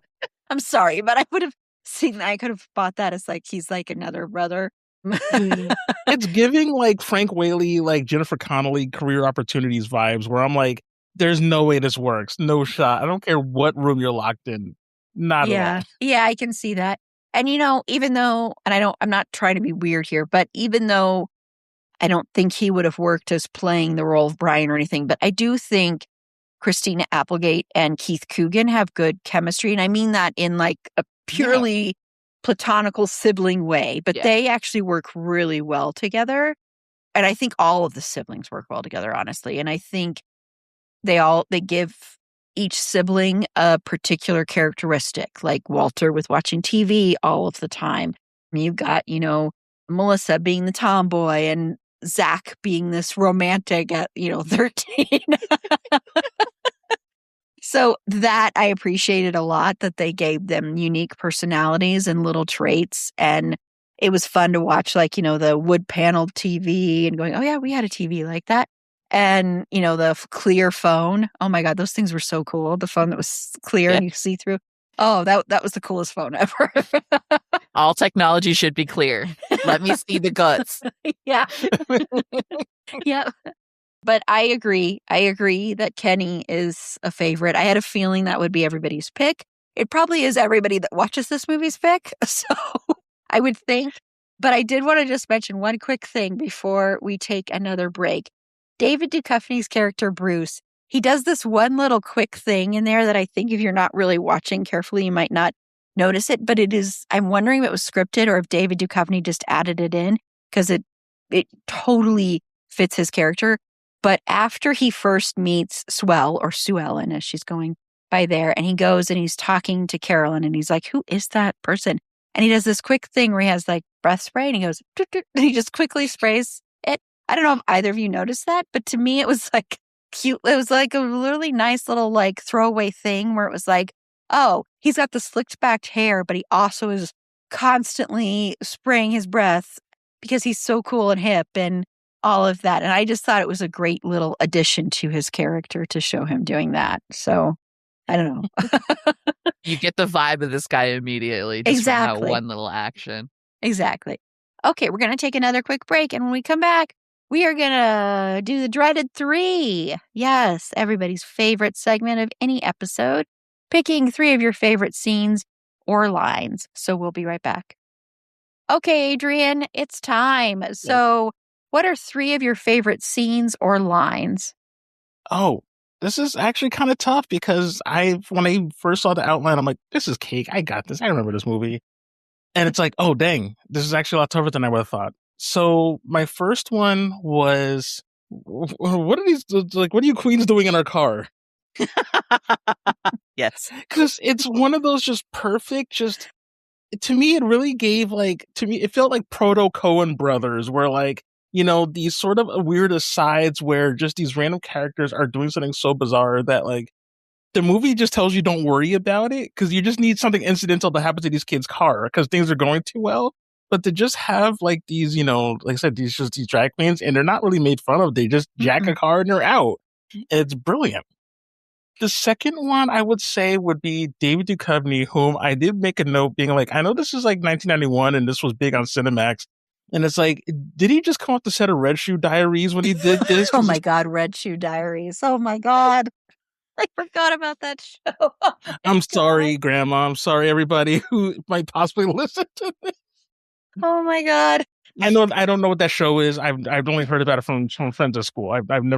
I'm sorry, but I could have bought that as like, he's like another brother. It's giving like Frank Whaley, like Jennifer Connelly career opportunities vibes where I'm like, there's no way this works. No shot. I don't care what room you're locked in. Not at all. Yeah, I can see that. And even though, and I'm not trying to be weird here, but even though I don't think he would have worked as playing the role of Brian or anything, but I do think Christina Applegate and Keith Coogan have good chemistry. And I mean that in like a purely platonical sibling way, but they actually work really well together. And I think all of the siblings work well together, honestly. And I think they give each sibling a particular characteristic, like Walter with watching TV all of the time. You've got, Melissa being the tomboy and Zach being this romantic at, 13. So that I appreciated a lot, that they gave them unique personalities and little traits. And it was fun to watch, like, the wood paneled TV and going, oh yeah, we had a TV like that. And, the clear phone. Oh my God, those things were so cool. The phone that was clear and you see through. Oh, that was the coolest phone ever. All technology should be clear. Let me see the guts. Yeah. Yeah. But I agree. I agree that Kenny is a favorite. I had a feeling that would be everybody's pick. It probably is everybody that watches this movie's pick. So I would think. But I did want to just mention one quick thing before we take another break. David Duchovny's character, Bruce, he does this one little quick thing in there that I think if you're not really watching carefully, you might not notice it. But I'm wondering if it was scripted or if David Duchovny just added it in, because it totally fits his character. But after he first meets Sue Ellen, as she's going by there, and he goes and he's talking to Carolyn, and he's like, who is that person? And he does this quick thing where he has like breath spray, and he goes, "Doot, doot," and he just quickly sprays it. I don't know if either of you noticed that, but to me, it was like cute. It was like a really nice little like throwaway thing where it was like, oh, he's got the slicked back hair, but he also is constantly spraying his breath because he's so cool and hip and all of that. And I just thought it was a great little addition to his character to show him doing that. So I don't know. You get the vibe of this guy immediately. Just from that one little action. Exactly. Okay, we're going to take another quick break. And when we come back, we are going to do the dreaded 3. Yes, everybody's favorite segment of any episode, picking 3 of your favorite scenes or lines. So we'll be right back. Okay, Adrian, it's time. So what are 3 of your favorite scenes or lines? Oh, this is actually kind of tough because when I first saw the outline, I'm like, this is cake. I got this. I remember this movie. And it's like, oh, dang, this is actually a lot tougher than I would have thought. So my first one was, what are you queens doing in our car? Yes. Because it's one of those just perfect, to me, it really gave it felt like proto-Coen brothers where these sort of weird asides where just these random characters are doing something so bizarre that the movie just tells you don't worry about it because you just need something incidental to happen to these kids' car because things are going too well. But to just have these, like I said, these drag queens and they're not really made fun of. They just jack a car and they're out. And it's brilliant. The second one I would say would be David Duchovny, whom I did make a note being like, I know this is 1991 and this was big on Cinemax. And it's like, did he just come off the set of Red Shoe Diaries when he did this? Oh my God, Red Shoe Diaries. Oh my God. I forgot about that show. Oh I'm sorry, Grandma. I'm sorry, everybody who might possibly listen to this. Oh my God. I don't know what that show is. I've only heard about it from friends at school. I don't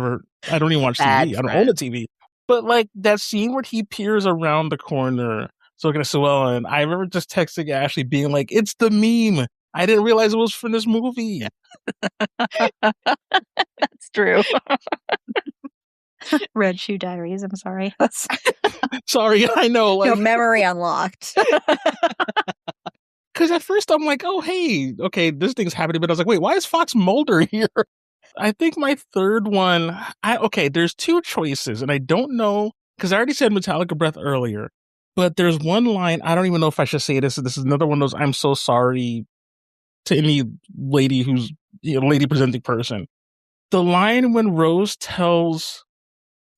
even watch TV. I don't own a TV. But that scene where he peers around the corner, so looking at Sue Ellen, I remember just texting Ashley being like, it's the meme. I didn't realize it was from this movie. That's true. Red Shoe Diaries. I'm sorry. Sorry, I know. Memory unlocked. Because at first I'm like, oh, hey, okay, this thing's happening. But I was like, wait, why is Fox Mulder here? I think my third one, there's 2 choices. And I don't know, because I already said Metallica Breath earlier. But there's one line, I don't even know if I should say this. This is another one of those I'm so sorry to any lady who's lady presenting person. The line when Rose tells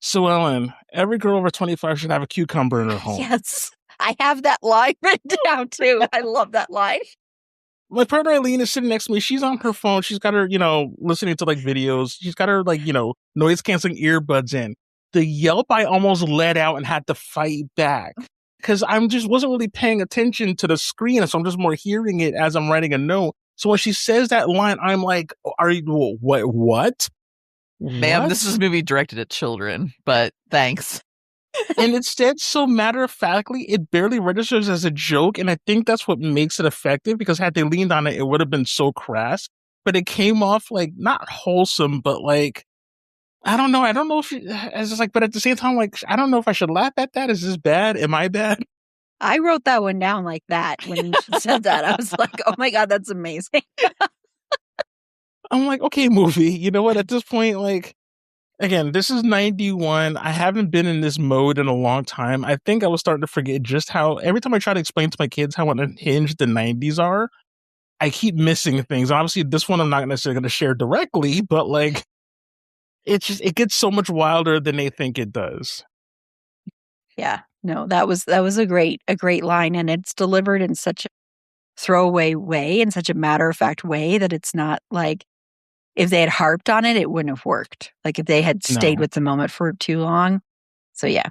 Sue Ellen, every girl over 25 should have a cucumber in her home. Yes. I have that line written down too. I love that line. My partner Eileen is sitting next to me. She's on her phone. She's got her, listening to videos. She's got her noise canceling earbuds in. The yelp I almost let out and had to fight back because I'm just wasn't really paying attention to the screen. So I'm just more hearing it as I'm writing a note. So when she says that line, I'm like, are you, what? Ma'am, this is a movie directed at children, but thanks. And it's said so matter-of-factly, it barely registers as a joke, and I think that's what makes it effective, because had they leaned on it, it would have been so crass. But it came off not wholesome, but I don't know. I don't know if it's just but at the same time, I don't know if I should laugh at that. Is this bad? Am I bad? I wrote that one down like that when she said that. I was like, oh my God, that's amazing. I'm like, okay, movie. You know what? At this point, again, this is 91. I haven't been in this mode in a long time. I think I was starting to forget just how, every time I try to explain to my kids how unhinged the 90s are, I keep missing things. Obviously, this one I'm not necessarily going to share directly, but it gets so much wilder than they think it does. Yeah, no, that was a great line, and it's delivered in such a throwaway way, in such a matter-of-fact way that it's not if they had harped on it, it wouldn't have worked. If they had stayed with the moment for too long. So, yeah.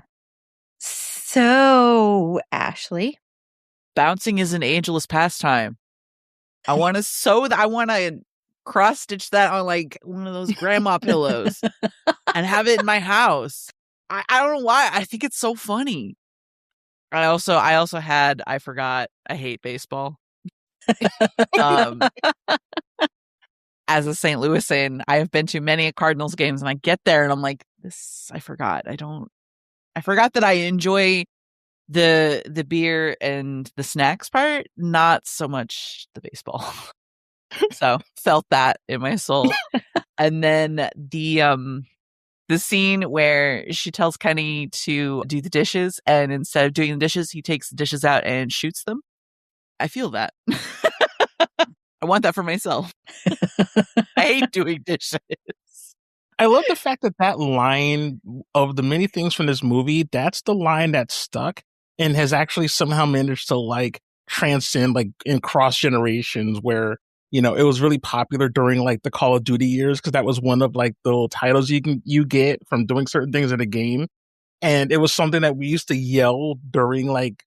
So, Ashley. Bouncing is an ageless pastime. I want to cross stitch that on one of those grandma pillows and have it in my house. I don't know why. I think it's so funny. I forgot, I hate baseball. as a St. Louisan, I have been to many Cardinals games, and I get there and I'm like, I forgot. I forgot that I enjoy the beer and the snacks part, not so much the baseball. So felt that in my soul. And then the scene where she tells Kenny to do the dishes, and instead of doing the dishes, he takes the dishes out and shoots them. I feel that. I want that for myself. I hate doing dishes. I love the fact that line of the many things from this movie, that's the line that stuck and has actually somehow managed to like transcend like in cross generations where, you know, it was really popular during like the Call of Duty years because that was one of like the titles you get from doing certain things in a game. And it was something that we used to yell during like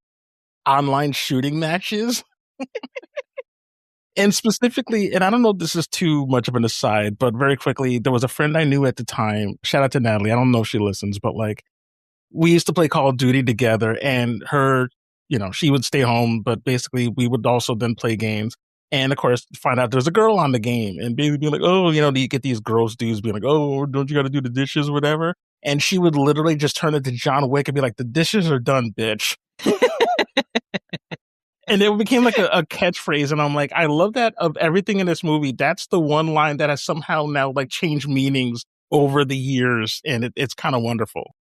online shooting matches. And specifically, and I don't know if this is too much of an aside, but very quickly, there was a friend I knew at the time. Shout out to Natalie. I don't know if she listens, but like we used to play Call of Duty together, and her, you know, she would stay home, but basically we would also then play games. And of course, find out there's a girl on the game and basically be like, oh, you know, you get these gross dudes being like, oh, don't you got to do the dishes or whatever? And she would literally just turn into John Wick and be like, the dishes are done, bitch. And it became like a catchphrase. And I'm like, I love that of everything in this movie. That's the one line that has somehow now like changed meanings over the years. And it's kind of wonderful.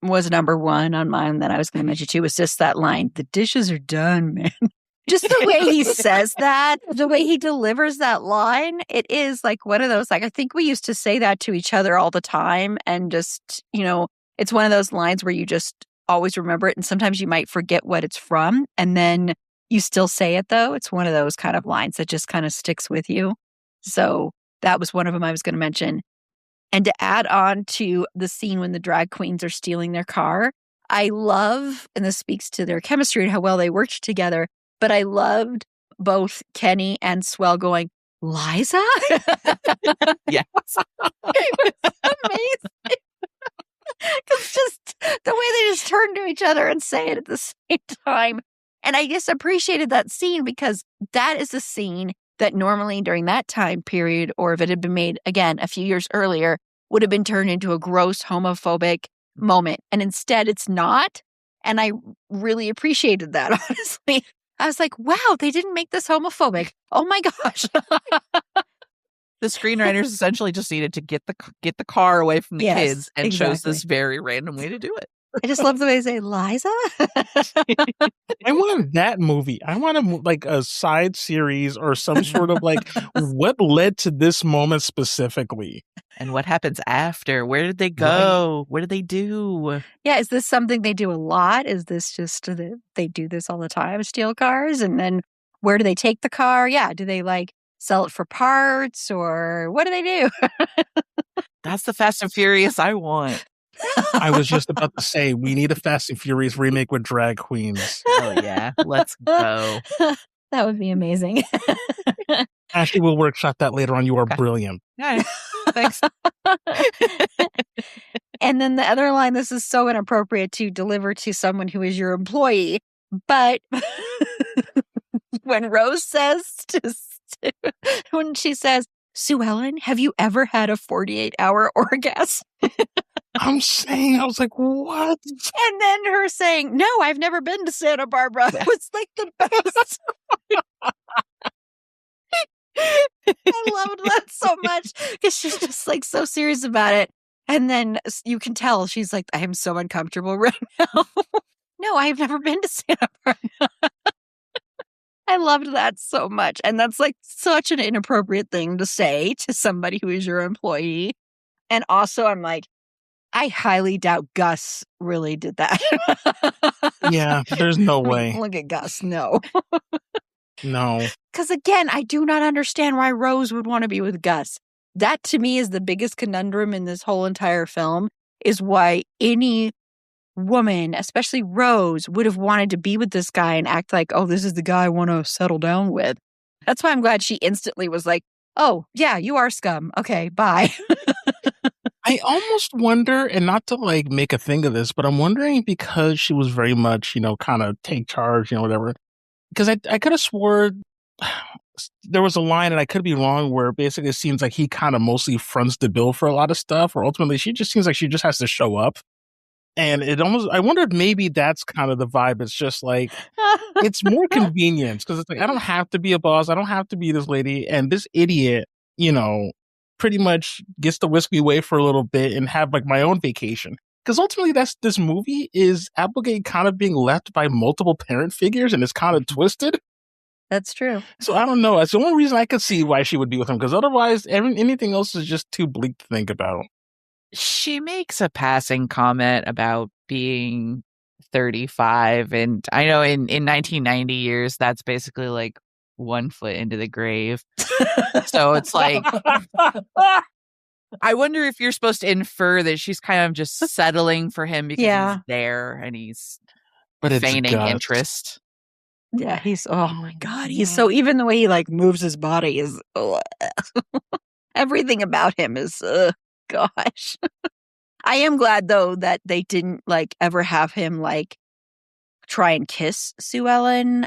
Was number one on mine that I was going to mention too, was just that line, the dishes are done, man. Just the way he says that, the way he delivers that line, it is like one of those, like, I think we used to say that to each other all the time. And just, you know, it's one of those lines where you just always remember it. And sometimes you might forget what it's from. And then you still say it, though. It's one of those kind of lines that just kind of sticks with you. So that was one of them I was going to mention. And to add on to the scene when the drag queens are stealing their car, I love, and this speaks to their chemistry and how well they worked together, but I loved both Kenny and Swell going, Liza? Yes. It was amazing. Because just the way they just turn to each other and say it at the same time. And I just appreciated that scene because that is a scene that normally during that time period, or if it had been made again a few years earlier, would have been turned into a gross homophobic moment. And instead it's not. And I really appreciated that, honestly. I was like, wow, they didn't make this homophobic. Oh my gosh. The screenwriters essentially just needed to get the car away from the kids and chose this very random way to do it. I just love the way they say, Liza. I wanted that movie. I wanted like a side series or some sort of like what led to this moment specifically. And what happens after? Where did they go? Right. What did they do? Yeah, is this something they do a lot? Is this just that they do this all the time, steal cars? And then where do they take the car? Yeah, do they like sell it for parts or what do they do? That's the Fast and Furious I want. I was just about to say, we need a Fast and Furious remake with drag queens. Oh, yeah. Let's go. That would be amazing. Ashley will workshop that later on. You are brilliant. Yeah, thanks. And then the other line, this is so inappropriate to deliver to someone who is your employee. But when Rose says when she says, Sue Ellen, have you ever had a 48-hour orgasm? I'm saying, I was like, what? And then her saying, no, I've never been to Santa Barbara. It was like the best. I loved that so much because she's just like so serious about it. And then you can tell she's like, I am so uncomfortable right now. No, I've never been to Santa Barbara. I loved that so much. And that's like such an inappropriate thing to say to somebody who is your employee. And also I'm like, I highly doubt Gus really did that. Yeah, there's no way. Look at Gus. No. No. Because again, I do not understand why Rose would want to be with Gus. That to me is the biggest conundrum in this whole entire film, is why any woman, especially Rose, would have wanted to be with this guy and act like, oh, this is the guy I want to settle down with. That's why I'm glad she instantly was like, oh, yeah, you are scum. Okay, bye. I almost wonder, and not to like make a thing of this, but I'm wondering because she was very much, you know, kind of take charge, you know, whatever. Because I could have swore, there was a line, and I could be wrong, where basically it seems like he kind of mostly fronts the bill for a lot of stuff, or ultimately she just seems like she just has to show up. And I wonder if maybe that's kind of the vibe. It's just like, it's more convenience because it's like, I don't have to be a boss. I don't have to be this lady. And this idiot, pretty much gets to whisk me away for a little bit and have like my own vacation. Because ultimately this movie is Applegate kind of being left by multiple parent figures and it's kind of twisted. That's true. So I don't know. That's the only reason I could see why she would be with him. Because otherwise, anything else is just too bleak to think about. She makes a passing comment about being 35. And I know in 1990 years, that's basically like 1 foot into the grave. So it's like, I wonder if you're supposed to infer that she's kind of just settling for him because he's there and he's feigning interest. Yeah, oh my God. He's so, even the way he like moves his body is, everything about him is, gosh. I am glad though that they didn't like ever have him like try and kiss Sue Ellen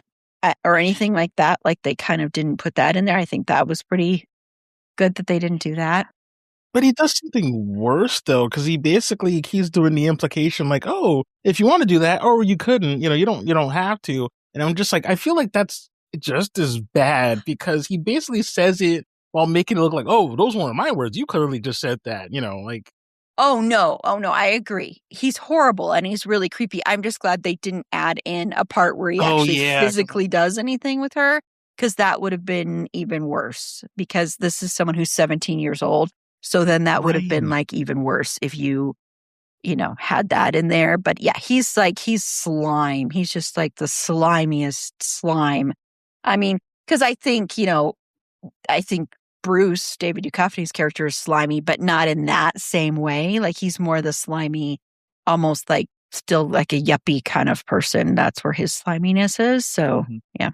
or anything like that. Like they kind of didn't put that in there. I think that was pretty good that they didn't do that. But he does something worse though, because he's doing the implication like, oh, if you want to do that, or you couldn't, you don't have to. And I'm just like, I feel like that's just as bad because he basically says it while making it look like, oh, those weren't my words. You clearly just said that, like. Oh, no. I agree. He's horrible and he's really creepy. I'm just glad they didn't add in a part where he actually physically does anything with her, because that would have been even worse, because this is someone who's 17 years old. So then that would have been like even worse if you had that in there. But yeah, he's slime. He's just like the slimiest slime. I mean, because I think Bruce, David Duchovny's character, is slimy, but not in that same way. Like he's more the slimy, almost like still like a yuppie kind of person. That's where his sliminess is. So yeah.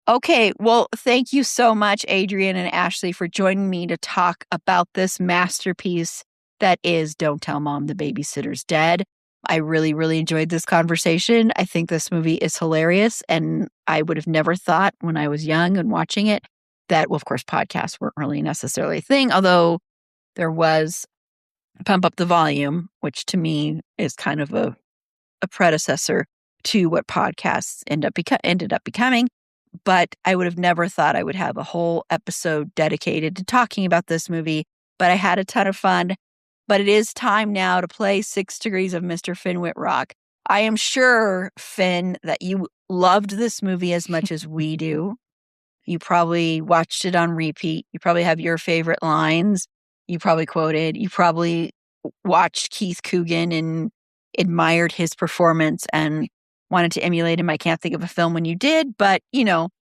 Okay, well, thank you so much, Adrian and Ashley, for joining me to talk about this masterpiece that is Don't Tell Mom the Babysitter's Dead. I really, really enjoyed this conversation. I think this movie is hilarious, and I would have never thought when I was young and watching it that, well, of course, podcasts weren't really necessarily a thing, although there was Pump Up the Volume, which to me is kind of a predecessor to what podcasts ended up becoming. But I would have never thought I would have a whole episode dedicated to talking about this movie. But I had a ton of fun. But it is time now to play 6 Degrees of Mr. Finn Wittrock. I am sure, Finn, that you loved this movie as much as we do. You probably watched it on repeat. You probably have your favorite lines. You probably quoted. You probably watched Keith Coogan and admired his performance and wanted to emulate him. I can't think of a film when you did, but,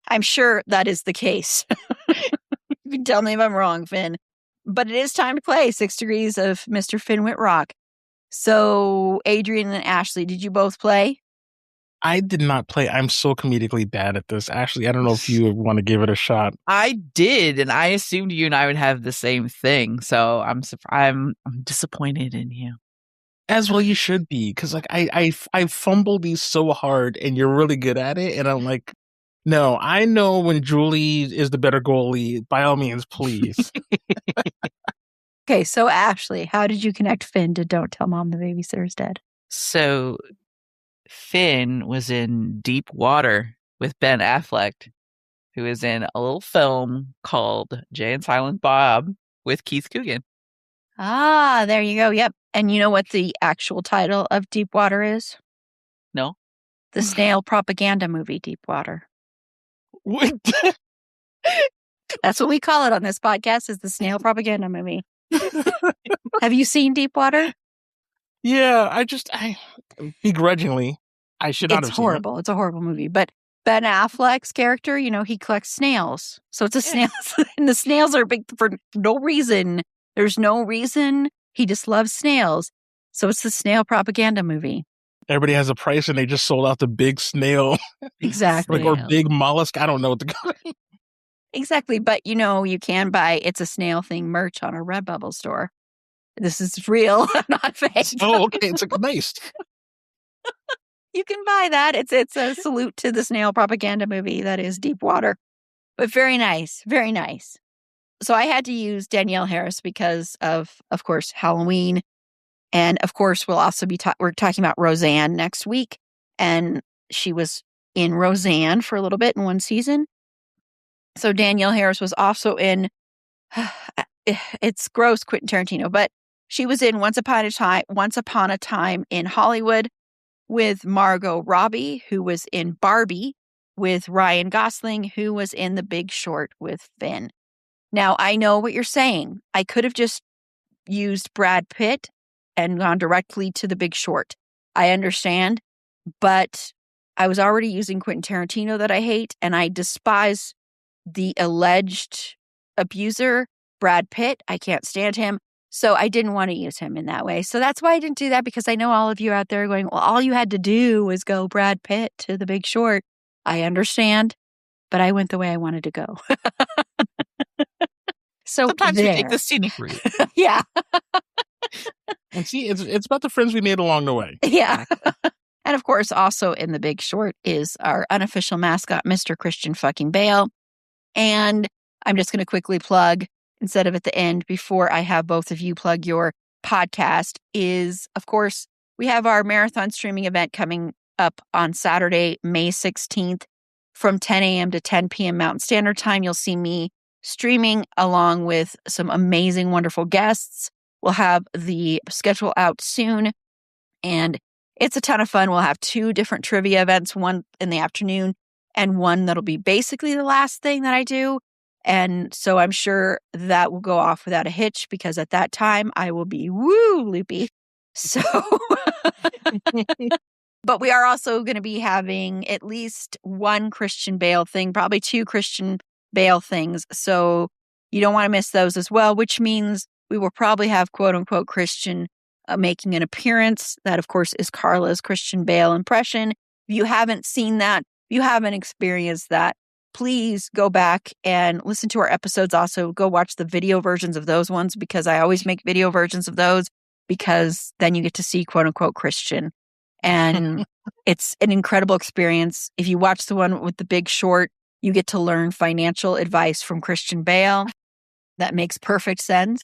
I'm sure that is the case. You can tell me if I'm wrong, Finn. But it is time to play 6 Degrees of Mr. Finn Wittrock. So, Adrian and Ashley, did you both play? I did not play. I'm so comedically bad at this. Ashley, I don't know if you want to give it a shot. I did, and I assumed you and I would have the same thing. So I'm disappointed in you. As well you should be, because like I fumble these so hard and you're really good at it, and I'm like, no, I know when Julie is the better goalie. By all means, please. Okay, so Ashley, how did you connect Finn to Don't Tell Mom the Babysitter's Dead? So Finn was in Deep Water with Ben Affleck, who is in a little film called Jay and Silent Bob with Keith Coogan. Ah, there you go. Yep. And you know what the actual title of Deep Water is? No. The snail propaganda movie, Deep Water. What? That's what we call it on this podcast, is the snail propaganda movie. Have you seen Deep Water? Yeah, I begrudgingly, I should not have It's horrible. seen it. It's a horrible movie. But Ben Affleck's character, he collects snails. So it's a snail. And the snails are big for no reason. There's no reason. He just loves snails. So it's the snail propaganda movie. Everybody has a price and they just sold out the big snail. Exactly. Or big mollusk. I don't know what to call it. Exactly. But, you can buy It's a Snail Thing merch on our Redbubble store. This is real, not fake. Oh, okay. It's nice. You can buy that. It's a salute to the snail propaganda movie that is Deep Water. But very nice. Very nice. So I had to use Danielle Harris because of course, Halloween. And of course, we'll also be we're talking about Roseanne next week. And she was in Roseanne for a little bit in one season. So Danielle Harris was also in, it's gross, Quentin Tarantino, but she was in Once Upon a Time in Hollywood with Margot Robbie, who was in Barbie with Ryan Gosling, who was in The Big Short with Finn. Now, I know what you're saying. I could have just used Brad Pitt and gone directly to The Big Short. I understand, but I was already using Quentin Tarantino that I hate, and I despise the alleged abuser, Brad Pitt. I can't stand him. So I didn't want to use him in that way. So that's why I didn't do that, because I know all of you out there are going, well, all you had to do was go Brad Pitt to The Big Short. I understand, but I went the way I wanted to go. So sometimes we take the scenic route. Yeah. And see, it's about the friends we made along the way. Yeah. And of course, also in The Big Short is our unofficial mascot, Mr. Christian fucking Bale. And I'm just going to quickly plug, instead of at the end, before I have both of you plug your podcast, is, of course, we have our marathon streaming event coming up on Saturday, May 16th from 10 a.m. to 10 p.m. Mountain Standard Time. You'll see me streaming along with some amazing, wonderful guests. We'll have the schedule out soon, and it's a ton of fun. We'll have 2 different trivia events, one in the afternoon and one that'll be basically the last thing that I do. And so I'm sure that will go off without a hitch, because at that time I will be loopy. So, but we are also going to be having at least one Christian Bale thing, probably 2 Christian Bale things. So you don't want to miss those as well, which means we will probably have quote unquote Christian making an appearance. That, of course, is Carla's Christian Bale impression. If you haven't seen that, if you haven't experienced that, please go back and listen to our episodes. Also, go watch the video versions of those ones, because I always make video versions of those, because then you get to see quote unquote Christian. And it's an incredible experience. If you watch the one with The Big Short, you get to learn financial advice from Christian Bale. That makes perfect sense.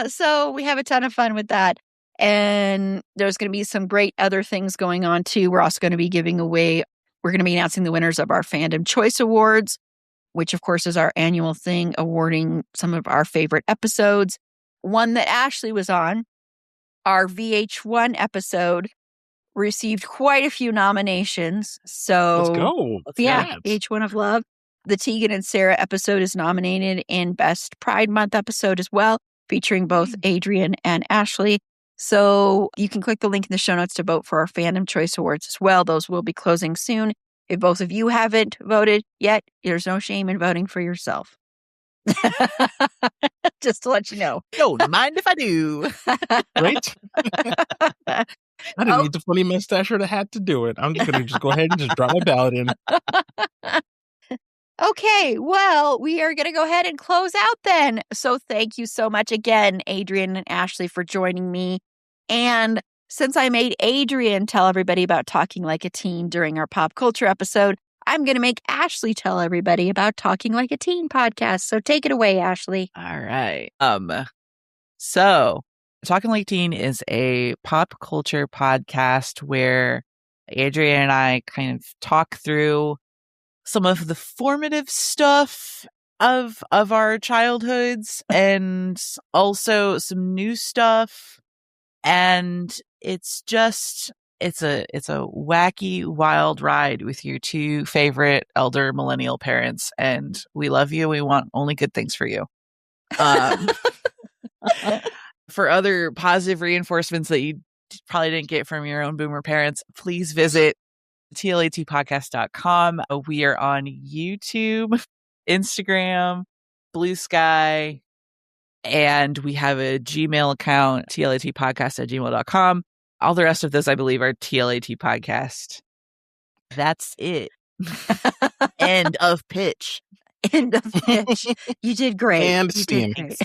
So we have a ton of fun with that. And there's going to be some great other things going on too. We're also going to be we're going to be announcing the winners of our Fandom Choice Awards, which of course is our annual thing, awarding some of our favorite episodes. One that Ashley was on, our VH1 episode, received quite a few nominations. So let's go. Yeah, VH1 of Love. The Tegan and Sarah episode is nominated in Best Pride Month episode as well, featuring both Adrian and Ashley. So you can click the link in the show notes to vote for our Fandom Choice Awards as well. Those will be closing soon. If both of you haven't voted yet, there's no shame in voting for yourself. Just to let you know. Don't mind if I do. Right? I didn't need the funny mustache or the hat to do it. I'm just going to go ahead and just drop my ballot in. Okay, well, we are going to go ahead and close out then. So thank you so much again, Adrian and Ashley, for joining me. And since I made Adrian tell everybody about Talking Like a Teen during our pop culture episode, I'm going to make Ashley tell everybody about Talking Like a Teen podcast. So take it away, Ashley. All right. So Talking Like a Teen is a pop culture podcast where Adrian and I kind of talk through some of the formative stuff of our childhoods and also some new stuff. And it's a wacky, wild ride with your 2 favorite elder millennial parents. And we love you. We want only good things for you. For other positive reinforcements that you probably didn't get from your own boomer parents, please visit tlatpodcast.com. We are on YouTube, Instagram, Blue Sky, and we have a Gmail account, tlatpodcast@gmail.com. All the rest of those, I believe, are TLAT Podcast. That's it. End of pitch. End of pitch. You did great. And you steam. did great.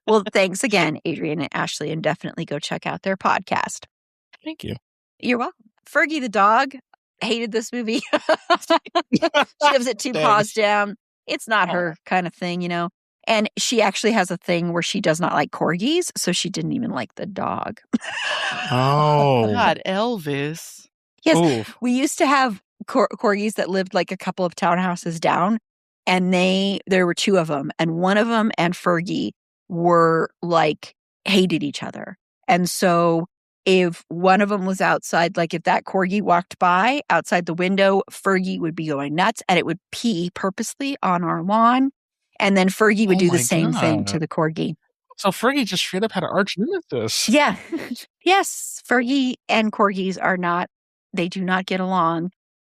Well, thanks again, Adrian and Ashley, and definitely go check out their podcast. Thank you. You're welcome. Fergie the dog hated this movie. She gives it 2 paws down. It's not her kind of thing, And she actually has a thing where she does not like corgis, so she didn't even like the dog. Oh. God, Elvis. Yes, Oof. we used to have corgis that lived like a couple of townhouses down, and there were 2 of them, and one of them and Fergie were like hated each other. And so if one of them was outside, like if that corgi walked by outside the window, Fergie would be going nuts and it would pee purposely on our lawn. And then Fergie would do the same thing to the corgi. So Fergie just straight up had an arch nemesis. Yeah. Yes. Fergie and corgis they do not get along.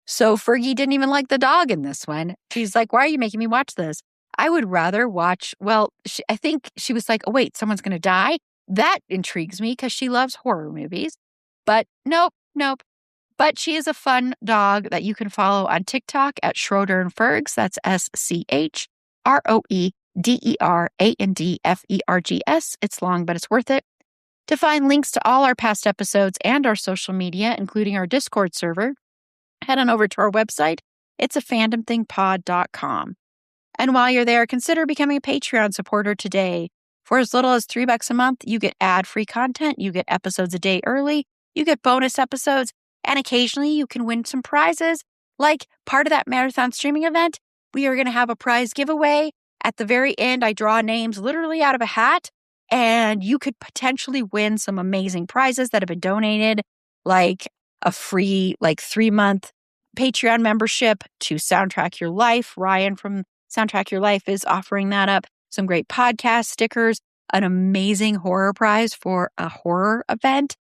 So Fergie didn't even like the dog in this one. She's like, why are you making me watch this? I would rather watch, I think she was like, oh, wait, someone's going to die? That intrigues me because she loves horror movies. But nope. But she is a fun dog that you can follow on TikTok at Schroeder and Fergs. That's SCHROEDERANDFERGS. It's long, but it's worth it. To find links to all our past episodes and our social media, including our Discord server, head on over to our website. It's afandomthingpod.com. And while you're there, consider becoming a Patreon supporter today. For as little as $3 a month, you get ad-free content, you get episodes a day early, you get bonus episodes, and occasionally you can win some prizes. Like part of that marathon streaming event, we are going to have a prize giveaway. At the very end, I draw names literally out of a hat, and you could potentially win some amazing prizes that have been donated, like a free 3-month Patreon membership to Soundtrack Your Life. Ryan from Soundtrack Your Life is offering that up. Some great podcast stickers, an amazing horror prize for a horror event.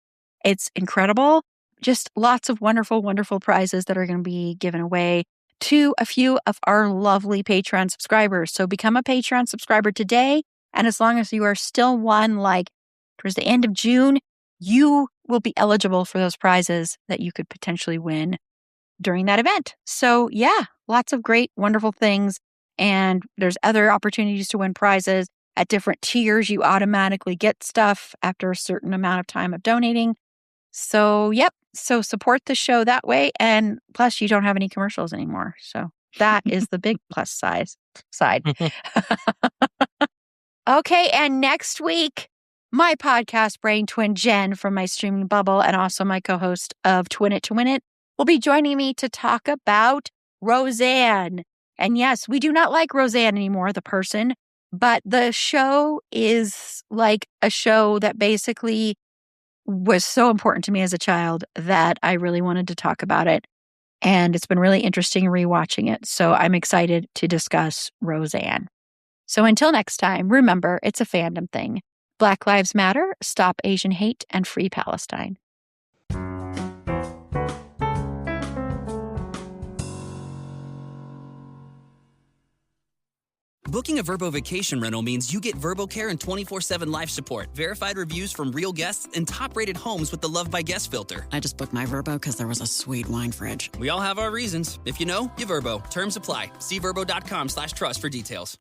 It's incredible. Just lots of wonderful, wonderful prizes that are going to be given away to a few of our lovely Patreon subscribers. So become a Patreon subscriber today. And as long as you are still one, towards the end of June, you will be eligible for those prizes that you could potentially win during that event. So yeah, lots of great, wonderful things. And there's other opportunities to win prizes at different tiers. You automatically get stuff after a certain amount of time of donating. So, yep. So support the show that way. And plus, you don't have any commercials anymore. So that is the big plus side. Okay. And next week, my podcast brain twin, Jen, from my streaming bubble and also my co-host of Twin It to Win It, will be joining me to talk about Roseanne. And yes, we do not like Roseanne anymore, the person, but the show is like a show that basically was so important to me as a child that I really wanted to talk about it. And it's been really interesting rewatching it. So I'm excited to discuss Roseanne. So until next time, remember, it's a fandom thing. Black Lives Matter, stop Asian hate, and free Palestine. Booking a Vrbo vacation rental means you get Vrbo Care and 24/7 live support, verified reviews from real guests, and top-rated homes with the Love by Guest filter. I just booked my Vrbo because there was a sweet wine fridge. We all have our reasons. If you know, you Vrbo. Terms apply. See Vrbo.com/trust for details.